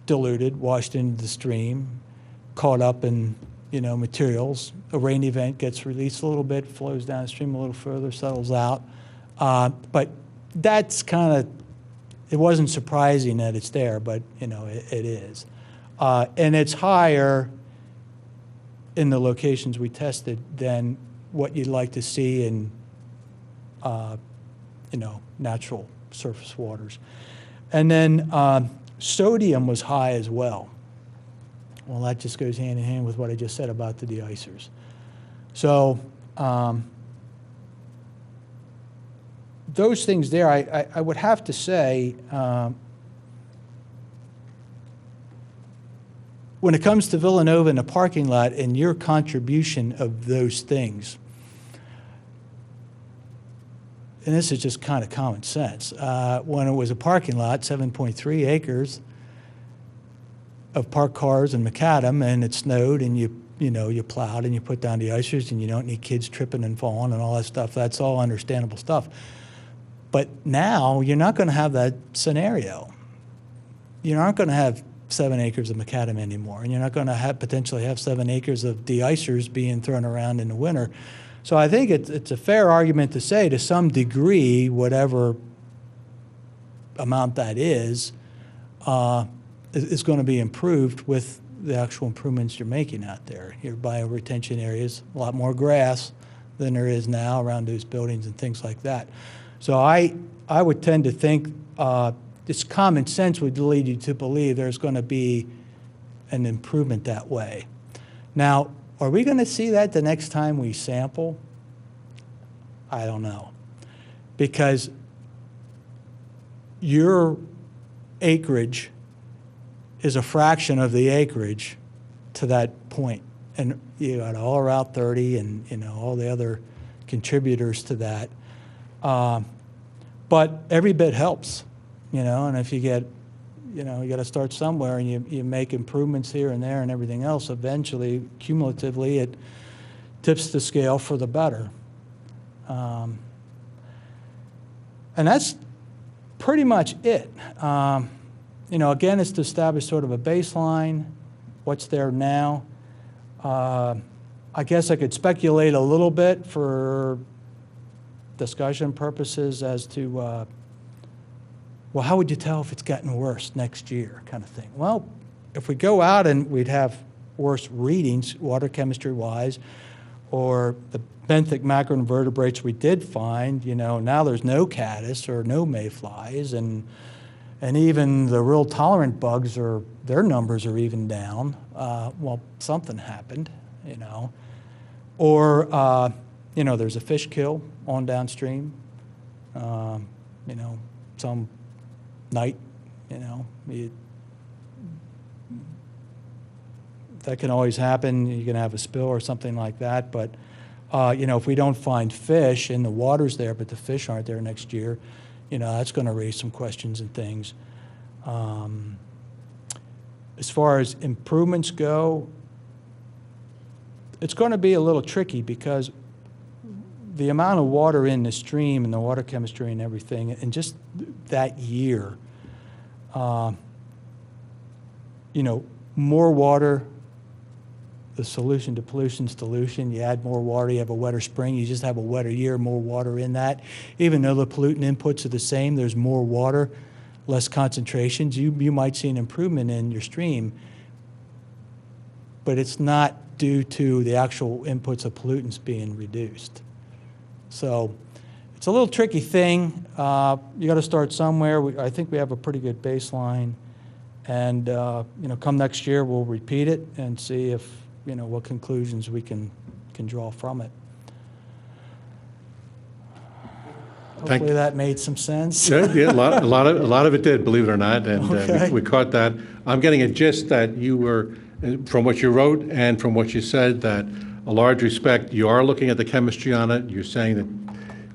diluted, washed into the stream, caught up in, you know, materials. A rain event gets released a little bit, flows downstream a little further, settles out. But that's kind of, it wasn't surprising that it's there, but, you know, it is. And it's higher in the locations we tested than what you'd like to see in, you know, natural surface waters. And then sodium was high as well. Well, that just goes hand in hand with what I just said about the de-icers. So those things there, I would have to say, when it comes to Villanova in the parking lot and your contribution of those things, and this is just kind of common sense, when it was a parking lot, 7.3 acres of parked cars and macadam, and it snowed, and you know, you plowed and you put down the icers, and you don't need kids tripping and falling and all that stuff. That's all understandable stuff. But now you're not going to have that scenario. You aren't going to have 7 acres of macadam anymore, and you're not going to potentially have 7 acres of de-icers being thrown around in the winter. So I think it's a fair argument to say, to some degree, whatever amount that is going to be improved with the actual improvements you're making out there. Your bioretention areas, a lot more grass than there is now around those buildings and things like that. So I would tend to think this common sense would lead you to believe there's going to be an improvement that way. Now, are we going to see that the next time we sample? I don't know. Because your acreage is a fraction of the acreage to that point. and you got all Route 30 and, you know, all the other contributors to that. But every bit helps, you know, and if you get, you know, you got to start somewhere, and you make improvements here and there and everything else, eventually, cumulatively, it tips the scale for the better. And that's pretty much it. You know, again, it's to establish sort of a baseline, what's there now. I guess I could speculate a little bit for discussion purposes as to, well, how would you tell if it's gotten worse next year, kind of thing? Well, if we go out and we'd have worse readings, water chemistry-wise, or the benthic macroinvertebrates we did find, you know, now there's no caddis or no mayflies, and even the real tolerant bugs, their numbers are even down. Well, something happened, you know. Or, you know, there's a fish kill on downstream, you know, some night, you know. That can always happen. You can have a spill or something like that. But, you know, if we don't find fish and the water's there, but the fish aren't there next year, you know, that's going to raise some questions and things. As far as improvements go, it's going to be a little tricky because the amount of water in the stream and the water chemistry and everything, and just that year, you know, more water, the solution to pollution's dilution. You add more water, you have a wetter spring, you just have a wetter year, more water in that. Even though the pollutant inputs are the same, there's more water, less concentrations. You might see an improvement in your stream, but it's not due to the actual inputs of pollutants being reduced. So it's a little tricky thing. You got to start somewhere. I think we have a pretty good baseline, and you know, come next year we'll repeat it and see if, you know, what conclusions we can draw from it. Hopefully that made some sense. Yeah, a lot of it did, believe it or not, and Okay. we caught that. I'm getting a gist that you were, from what you wrote and from what you said, that a large respect, you are looking at the chemistry on it. You're saying that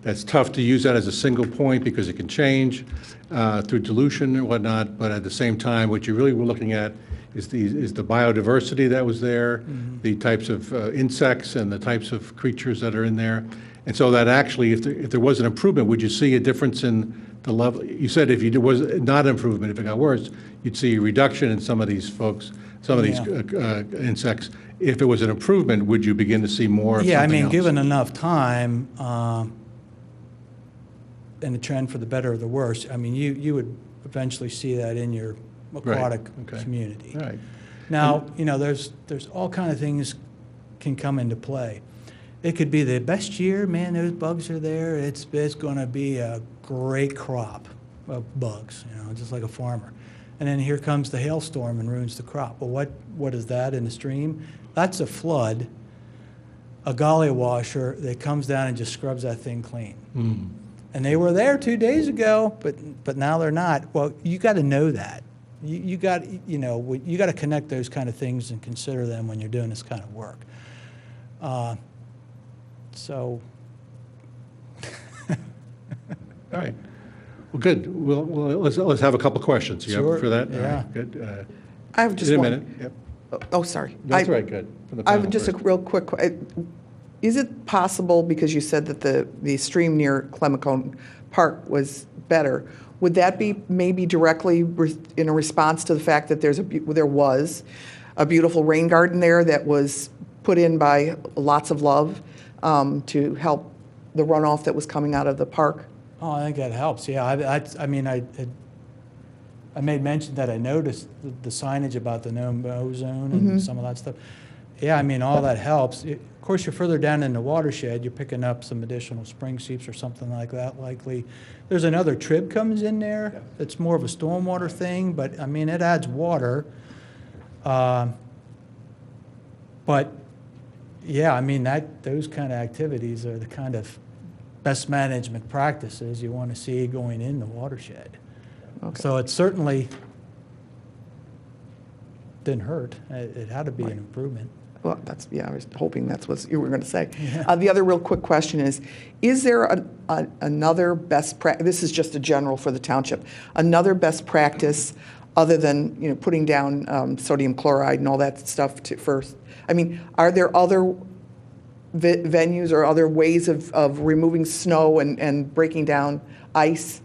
that's tough to use that as a single point because it can change through dilution and whatnot, but at the same time, what you really were looking at is the biodiversity that was there, the types of insects and the types of creatures that are in there. And so that actually, if there was an improvement, would you see a difference in the level? You said if there was not improvement, if it got worse, you'd see a reduction in some of these folks, some of these insects. If it was an improvement, would you begin to see more of Yeah, I something mean, else? given enough time and the trend for the better or the worse, I mean, you would eventually see that in your aquatic Okay. community. All right. Now, you know, there's all kind of things can come into play. It could be the best year, man, those bugs are there. It's going to be a great crop of bugs, you know, just like a farmer. And then here comes the hailstorm and ruins the crop. Well, what is that in the stream? That's a flood, a gully washer that comes down and just scrubs that thing clean. And they were there 2 days ago, but now they're not. Well, you got to know that. You got, you know, you got to connect those kind of things and consider them when you're doing this kind of work. So. All right. Well, good. Let's have a couple questions. You Sure. up for that? All Yeah. right, good. I have just In a one. minute. Yep. Oh, sorry. That's right. Good. From the I have panel just a first. real quick, is it possible, because you said that the stream near Clemacone Park was better, would that be maybe directly in a response to the fact that there was a beautiful rain garden there that was put in by Lots of Love to help the runoff that was coming out of the park? Oh, I think that helps. Yeah, I mean, I made mention that I noticed the signage about the no-mow zone and some of that stuff. Yeah, I mean, all that helps. Of course, you're further down in the watershed, you're picking up some additional spring seeps or something like that, likely. There's another trib comes in there. It's more of a stormwater thing, but, I mean, it adds water. But, yeah, I mean, those kind of activities are the kind of best management practices you want to see going in the watershed. Okay. So it certainly didn't hurt. It had to be an improvement. Well, that's, yeah, I was hoping that's what you were going to say. The other real quick question is there another best practice, this is just a general for the township, another best practice other than, putting down sodium chloride and all that stuff first? I mean, are there other venues or other ways of removing snow and breaking down ice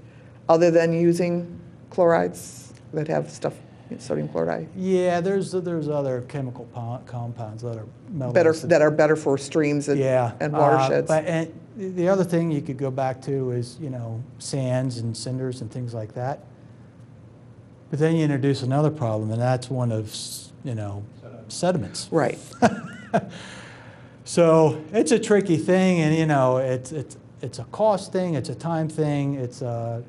other than using chlorides that have stuff, sodium chloride? Yeah, there's other chemical compounds that are That are better for streams and watersheds. And the other thing you could go back to is, sands and cinders and things like that. But then you introduce another problem, and that's one of, sediments. Right. So it's a tricky thing, and it's a cost thing, it's a time thing, it's a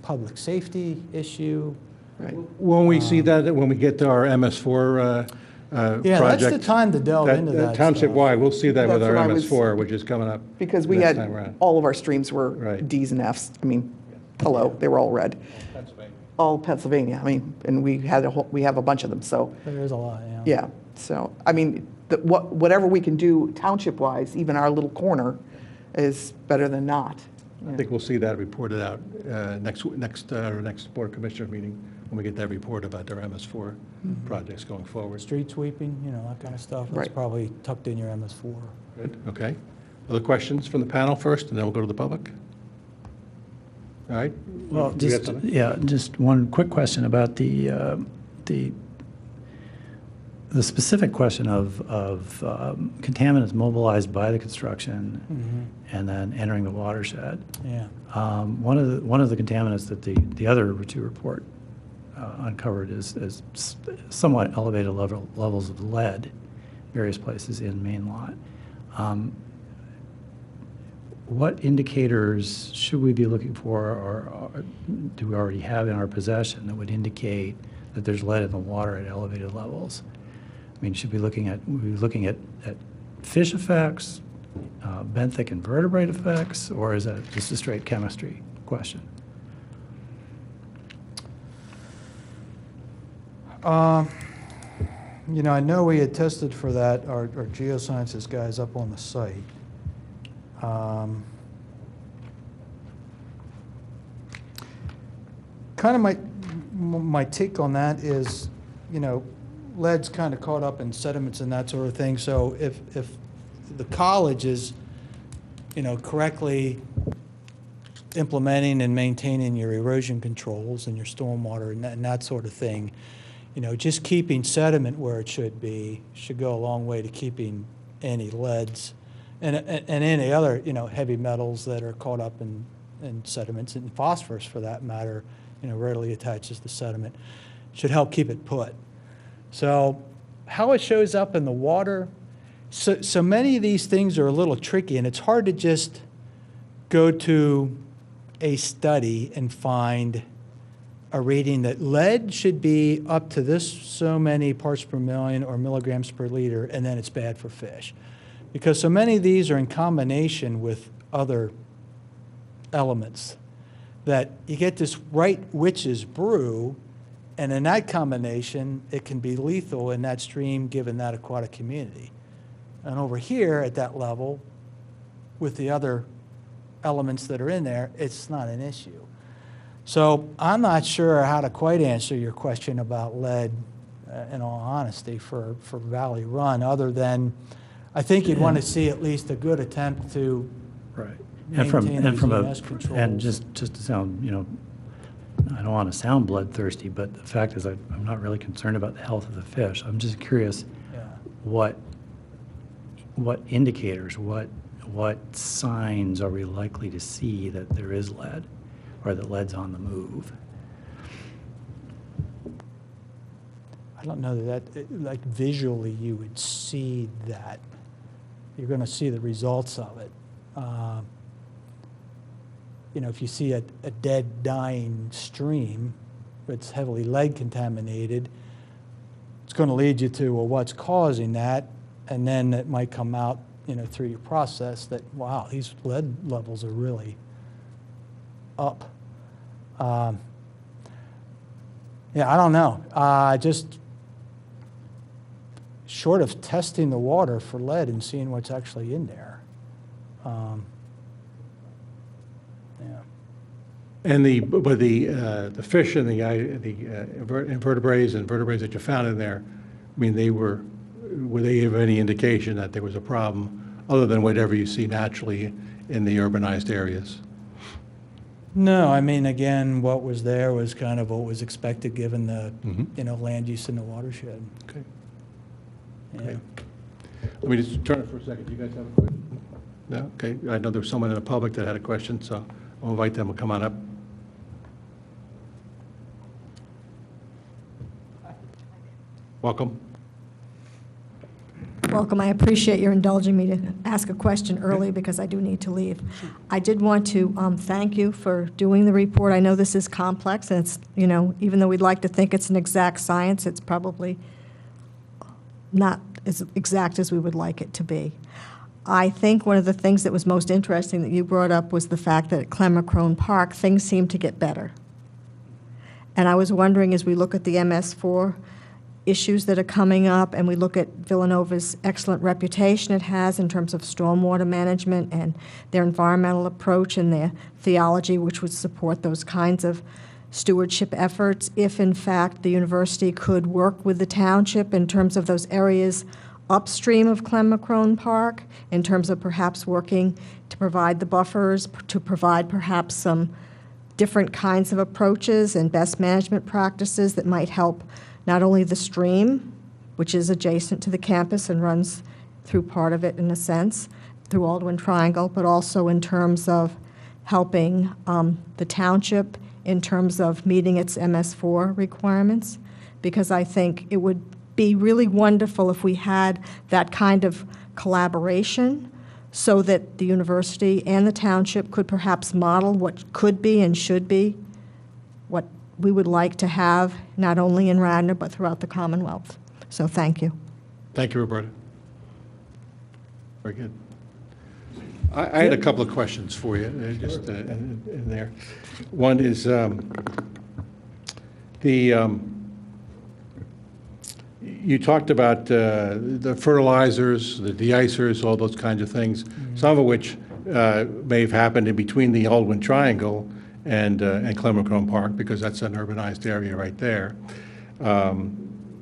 public safety issue. Right. When we see that, when we get to our MS4 project. Yeah, that's the time to delve into that Township-wide, we'll see that with That's our what I was- MS4, which is coming up Because we next had, time around. all of our streams were Right. Ds and Fs. I mean, hello, they were all red. All Pennsylvania. I mean, and we have a bunch of them, so, There is a lot, yeah. So, I mean, whatever we can do township-wise, even our little corner, is better than not. I think we'll see that reported out next Board of Commissioner meeting, when we get that report about their MS4 projects going forward. Street sweeping, that kind of stuff, that's Right. probably tucked in your MS4. Good, okay. Other questions from the panel first, and then we'll go to the public? All right? Well, You got just, something? just one quick question about the specific question of contaminants mobilized by the construction and then entering the watershed. Yeah. One of the contaminants that the other two report uncovered is somewhat elevated levels of lead, various places in Main Lot. What indicators should we be looking for, or do we already have in our possession that would indicate that there's lead in the water at elevated levels? I mean, should we be looking at fish effects, benthic and vertebrate effects, or is that just a straight chemistry question? I know we had tested for that, our geosciences guys up on the site. Kind of my take on that is, lead's kind of caught up in sediments and that sort of thing. So if the college is, correctly implementing and maintaining your erosion controls and your stormwater and that sort of thing, just keeping sediment where it should be should go a long way to keeping any leads and any other, heavy metals that are caught up in sediments, and phosphorus for that matter, readily attaches to sediment, should help keep it put. So how it shows up in the water, so many of these things are a little tricky, and it's hard to just go to a study and find a reading that lead should be up to this so many parts per million or milligrams per liter, and then it's bad for fish. Because so many of these are in combination with other elements that you get this right witch's brew, and in that combination, it can be lethal in that stream given that aquatic community. And over here at that level, with the other elements that are in there, it's not an issue. So I'm not sure how to quite answer your question about lead, in all honesty, for Valley Run, other than I think you'd want to see at least a good attempt to Right. maintain these EMS controls. And just to sound, I don't want to sound bloodthirsty, but the fact is I'm not really concerned about the health of the fish. I'm just curious what indicators, what signs are we likely to see that there is lead or that lead's on the move? I don't know that, like visually you would see that. You're going to see the results of it. If you see a dead, dying stream that's heavily lead contaminated, it's going to lead you to, well, what's causing that? And then it might come out, through your process that, wow, these lead levels are really up. I don't know. Just short of testing the water for lead and seeing what's actually in there. Yeah. And the fish and the invertebrates and vertebrates that you found in there, I mean, were they of any indication that there was a problem other than whatever you see naturally in the urbanized areas? No, I mean, again, what was there was kind of what was expected given the, Mhm. land use in the watershed. Okay. Yeah. Great. Let me just turn it for a second. Do you guys have a question? No? Okay. I know there's someone in the public that had a question, so I'll invite them to come on up. Welcome. Welcome. I appreciate your indulging me to ask a question early because I do need to leave. I did want to thank you for doing the report. I know this is complex, and it's, even though we'd like to think it's an exact science, it's probably not as exact as we would like it to be. I think one of the things that was most interesting that you brought up was the fact that at Clemacrone Park, things seem to get better. And I was wondering, as we look at the MS4 issues that are coming up, and we look at Villanova's excellent reputation it has in terms of stormwater management and their environmental approach and their theology, which would support those kinds of stewardship efforts, if in fact the university could work with the township in terms of those areas upstream of Clemacrone Park, in terms of perhaps working to provide the buffers, to provide perhaps some different kinds of approaches and best management practices that might help not only the stream, which is adjacent to the campus and runs through part of it in a sense, through Aldwin Triangle, but also in terms of helping the township in terms of meeting its MS4 requirements, because I think it would be really wonderful if we had that kind of collaboration so that the university and the township could perhaps model what could be and should be what we would like to have, not only in Radnor, but throughout the Commonwealth. So thank you. Thank you, Roberta. Very good. I had a couple of questions for you, just in there. One is you talked about the fertilizers, the de-icers, all those kinds of things, some of which may have happened in between the Aldwin Triangle and Clemacrone Park, because that's an urbanized area right there,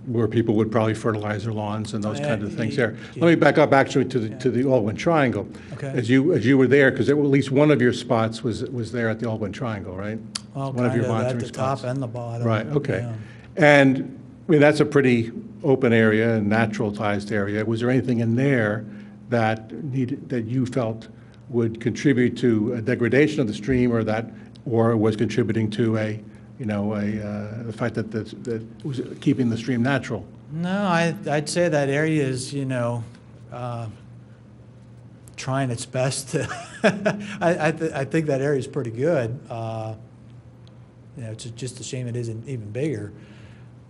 where people would probably fertilize their lawns and those kinds of things there. Let me back up actually to the Aldwin Triangle. Okay. As you were there, because at least one of your spots was there at the Aldwin Triangle, right? Well, One of your kind of at monitoring the top spots. and the bottom. Right, okay. Yeah. And, I mean, that's a pretty open area and naturalized area. Was there anything in there that you felt would contribute to a degradation of the stream, or was contributing to the fact that was keeping the stream natural? No, I'd say that area is, trying its best to, I think that area is pretty good. It's just a shame it isn't even bigger.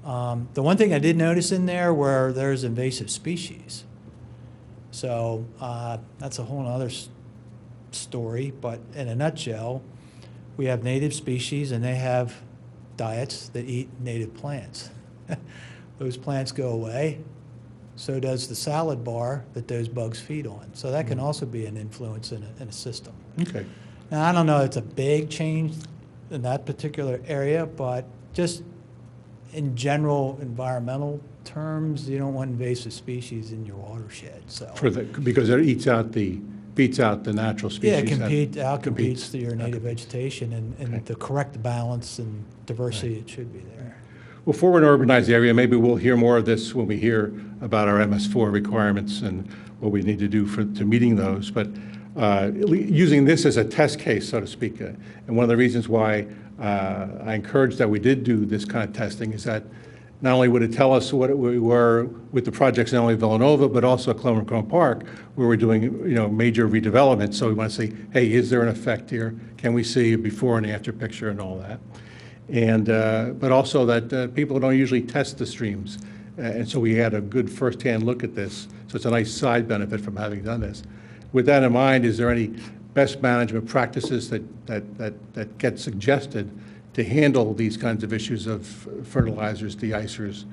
The one thing I did notice in there were there's invasive species. So that's a whole other story, but in a nutshell, we have native species and they have diets that eat native plants. Those plants go away, so does the salad bar that those bugs feed on. So that can also be an influence in a system. Okay. Now, I don't know if it's a big change in that particular area, but just in general environmental terms, you don't want invasive species in your watershed. So Because it beats out the natural species. yeah, it that outcompetes your native vegetation and Okay. the correct balance and diversity it should be there. Well, for an urbanized area, maybe we'll hear more of this when we hear about our MS4 requirements and what we need to do to meeting those. But using this as a test case, so to speak, and one of the reasons why I encouraged that we did do this kind of testing is that not only would it tell us what we were with the projects, not only Villanova, but also Clemacrone Park, where we're doing major redevelopment. So we want to see, hey, is there an effect here? Can we see a before and after picture and all that? And but also that people don't usually test the streams, and so we had a good firsthand look at this. So it's a nice side benefit from having done this. With that in mind, is there any best management practices that get suggested to handle these kinds of issues of fertilizers, de-icers,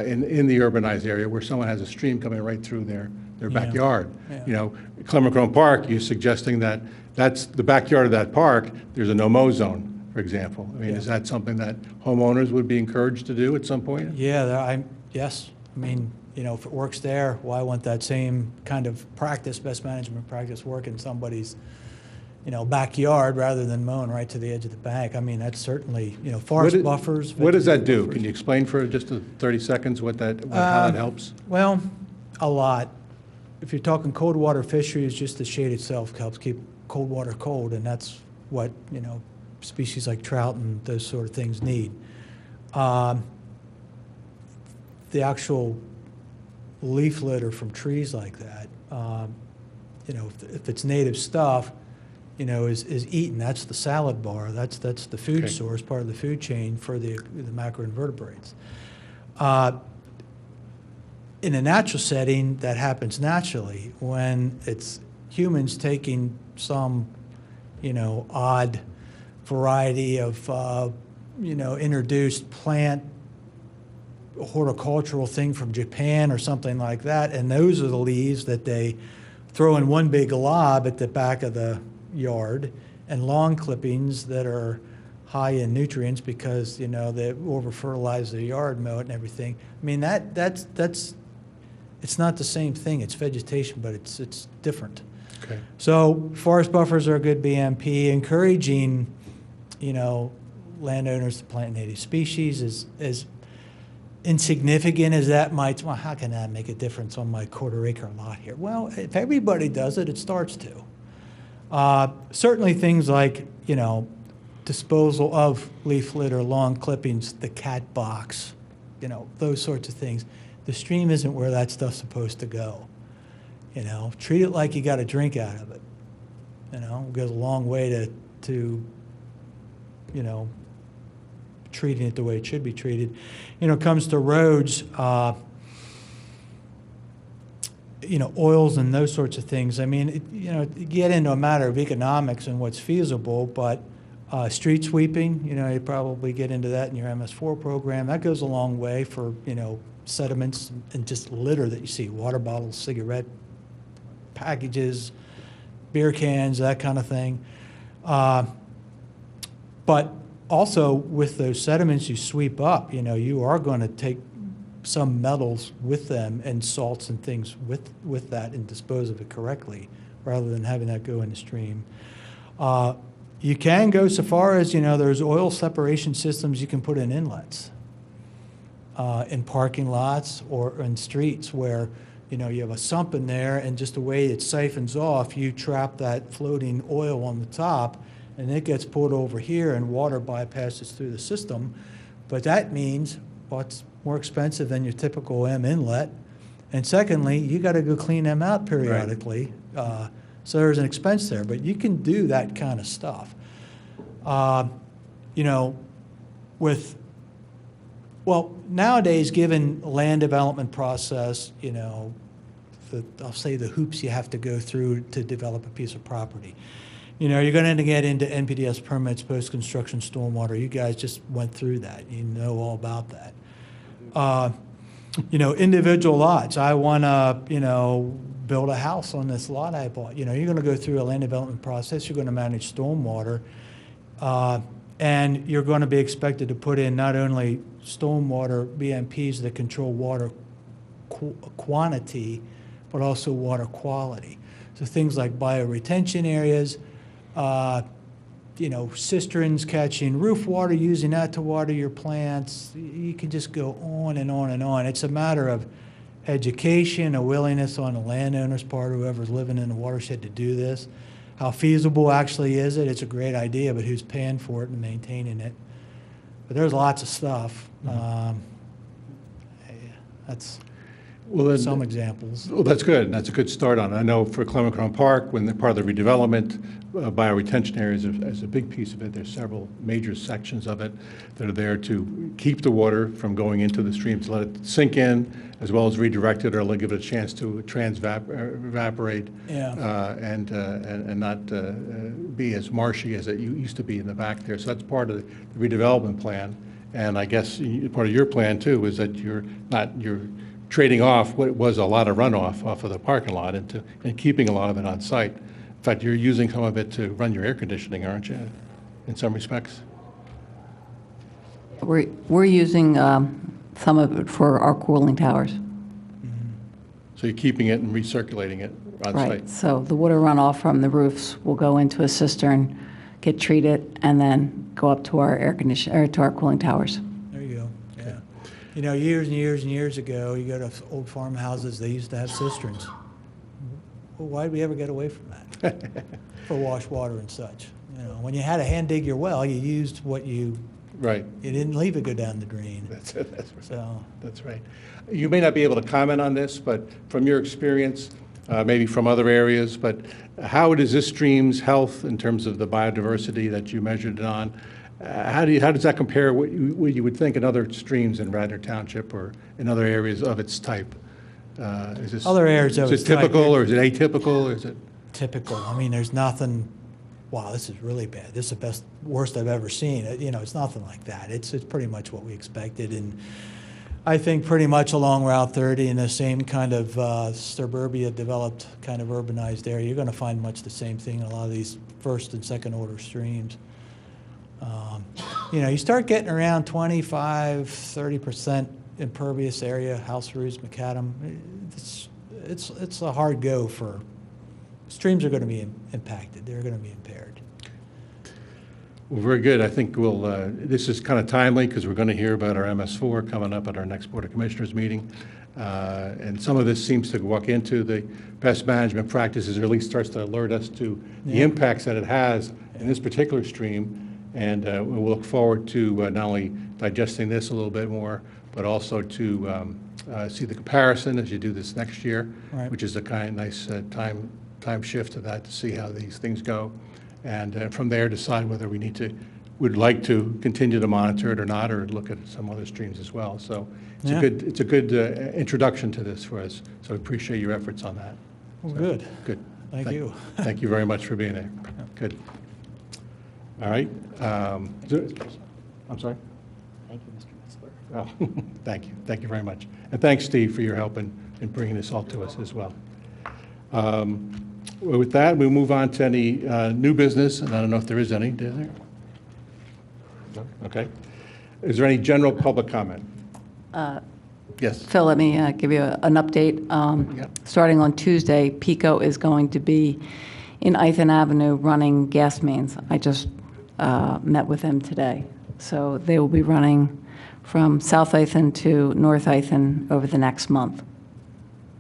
in the urbanized area where someone has a stream coming right through their backyard. Yeah. You know, Clemacrone Park, you're suggesting that that's the backyard of that park, there's a no-mow zone, for example. I mean, is that something that homeowners would be encouraged to do at some point? Yeah, yes. I mean, you know, if it works there, why won't that same kind of practice, best management practice, work in somebody's, you know, backyard rather than mowing right to the edge of the bank? I mean, that's certainly, you know, forest buffers. What does that vegetative do? buffers. Can you explain for just 30 seconds how that helps? Well, a lot. If you're talking cold water fisheries, just the shade itself helps keep cold water cold, and that's what, you know, species like trout and those sort of things need. The actual leaf litter from trees like that, you know, if it's native stuff, you know, is eaten. That's the salad bar. That's the food Okay. source, part of the food chain for the macroinvertebrates. In a natural setting, that happens naturally. When it's humans taking some, you know, odd variety of, you know, introduced plant horticultural thing from Japan or something like that, and those are the leaves that they throw in one big glob at the back of the yard, and lawn clippings that are high in nutrients because, you know, they over-fertilize the yard, mow it and everything. I mean, that's it's not the same thing. It's vegetation, but it's different. Okay. So forest buffers are a good BMP. Encouraging, you know, landowners to plant native species is as insignificant as that might. Well, how can that make a difference on my quarter-acre lot here? Well, if everybody does it, it starts to. Certainly things like, you know, disposal of leaf litter, lawn clippings, the cat box, you know, those sorts of things. The stream isn't where that stuff's supposed to go. You know, treat it like you got a drink out of it. You know, it goes a long way to you know, treating it the way it should be treated. You know, it comes to roads, you know, oils and those sorts of things. I mean, you know, you get into a matter of economics and what's feasible, but street sweeping, you know, you probably get into that in your MS4 program. That goes a long way for, you know, sediments and just litter that you see, water bottles, cigarette packages, beer cans, that kind of thing. But also with those sediments you sweep up, you know, you are going to take some metals with them and salts and things with that and dispose of it correctly rather than having that go in the stream. You can go so far as, you know, there's oil separation systems you can put in inlets. In parking lots or in streets where, you know, you have a sump in there and just the way it siphons off, you trap that floating oil on the top and it gets pulled over here and water bypasses through the system. But that means, well, it's more expensive than your typical M inlet. And secondly, you got to go clean them out periodically. Right. So there's an expense there, but you can do that kind of stuff. You know, well, nowadays, given land development process, you know, I'll say the hoops you have to go through to develop a piece of property. You know, you're going to get into NPDES permits, post-construction stormwater. You guys just went through that. You know all about that. You know, individual lots. I want to, you know, build a house on this lot I bought. You know, you're going to go through a land development process. You're going to manage stormwater. And you're going to be expected to put in not only stormwater BMPs that control water quantity, but also water quality. So things like bioretention areas, you know, cisterns catching roof water, using that to water your plants. You can just go on and on and on. It's a matter of education, a willingness on the landowner's part, whoever's living in the watershed, to do this. How feasible actually is it? It's a great idea, but who's paying for it and maintaining it? But there's lots of stuff. That's. Well, then- some examples. Well, that's good. That's a good start on it. I know for Clement Park, when they're part of the redevelopment, bioretention areas is a big piece of it. There's several major sections of it that are there to keep the water from going into the stream, to let it sink in, as well as redirect it or give it a chance to evaporate Yeah. and not be as marshy as it used to be in the back there. So that's part of the redevelopment plan. And I guess part of your plan too is that you're trading off what was a lot of runoff off of the parking lot and keeping a lot of it on site. In fact, you're using some of it to run your air conditioning, aren't you, in some respects? We're using some of it for our cooling towers. So you're keeping it and recirculating it on Right, site? so the water runoff from the roofs will go into a cistern, get treated, and then go up to our air condition, or to our cooling towers. There you go, yeah. You know, years and years and years ago, you go to old farmhouses, they used to have cisterns. Well, why did we ever get away from that? For wash water and such. You know, when you had to hand dig your well, you used what you Right. didn't leave it go down the drain. That's right. So, That's right. You may not be able to comment on this, but from your experience, maybe from other areas, but how does this stream's health in terms of the biodiversity that you measured it on, how does that compare what you would think in other streams in Radnor Township or in other areas of its type? Is this, Other areas of is its it type, typical or is it atypical or is it? typical. I mean, there's nothing, wow, this is really bad. This is the worst I've ever seen. You know, it's nothing like that. It's pretty much what we expected. And I think pretty much along Route 30 in the same kind of suburbia developed kind of urbanized area, you're going to find much the same thing in a lot of these first and second order streams. You know, you start getting around 25, 30% impervious area, house roofs, macadam. It's a hard go for, streams are going to be impacted. They're going to be impaired. Well, very good. I think we'll, this is kind of timely because we're going to hear about our MS4 coming up at our next Board of Commissioners meeting. And some of this seems to walk into the best management practices, or at least starts to alert us to the impacts that it has in this particular stream. And we'll look forward to not only digesting this a little bit more, but also to see the comparison as you do this next year, Right. which is a kind of nice time shift to that, to see how these things go. And from there, decide whether we would like to continue to monitor it or not, or look at some other streams as well. So it's Yeah. a good introduction to this for us. So I appreciate your efforts on that. Well, So, good. Good. Thank you. Thank you very much for being there. Good. All right. I'm sorry? Thank you, Mr. Metzler. Oh, thank you. Thank you very much. And thanks, Steve, for your help in bringing this all to us as well. Well, with that, we'll move on to any new business, and I don't know if there is any. Is there? No? Okay. Is there any general public comment? Yes. Phil, let me give you an update. Yep. Starting on Tuesday, PECO is going to be in Ithan Avenue running gas mains. I just met with them today. So they will be running from South Ithan to North Ithan over the next month.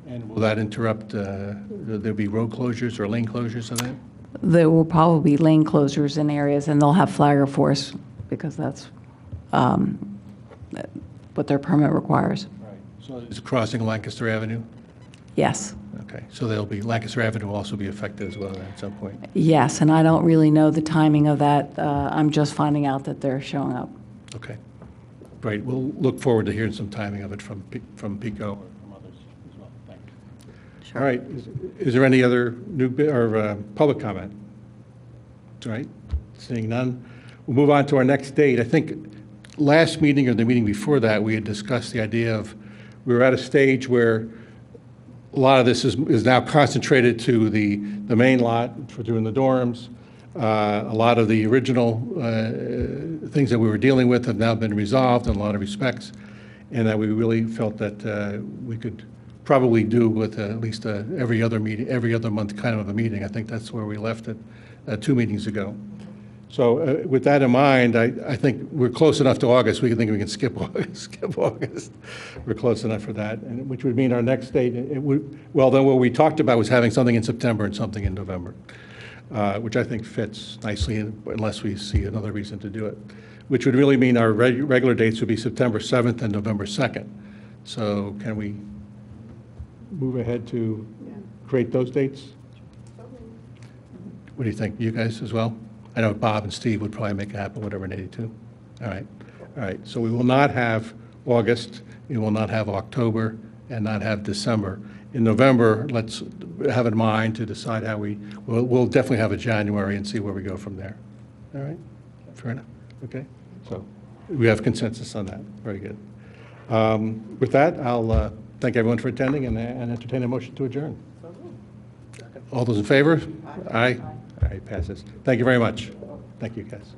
And will that interrupt, there'll be road closures or lane closures of that? There will probably be lane closures in areas, and they'll have flagger force because that's what their permit requires. Right. So it's crossing Lancaster Avenue? Yes. Okay. So Lancaster Avenue will also be affected as well at some point? Yes, and I don't really know the timing of that. I'm just finding out that they're showing up. Okay. Great. We'll look forward to hearing some timing of it from PECO or from others as well. Thank you. All right. Is there any other public comment? All right. Seeing none. We'll move on to our next date. I think last meeting or the meeting before that, we had discussed the idea of we were at a stage where a lot of this is now concentrated to the main lot for doing the dorms. A lot of the original things that we were dealing with have now been resolved in a lot of respects, and that we really felt that we could probably do with at least every other month kind of a meeting. I think that's where we left it 2 meetings ago. So with that in mind, I think we're close enough to August. We think we can skip August. We're close enough for that, and which would mean our next date. Well, then what we talked about was having something in September and something in November. Which I think fits nicely unless we see another reason to do it, which would really mean our regular dates would be September 7th and November 2nd. So can we move ahead to create those dates? What do you think? You guys as well? I know Bob and Steve would probably make it happen, whatever needed to. All right. All right. So we will not have August, we will not have October, and not have December. In November, let's have in mind to decide how we'll definitely have a January and see where we go from there. All right? Fair enough? Okay. So we have consensus on that. Very good. With that, I'll thank everyone for attending and entertain a motion to adjourn. All those in favor? Aye. All right, passes. Thank you very much. Thank you, guys.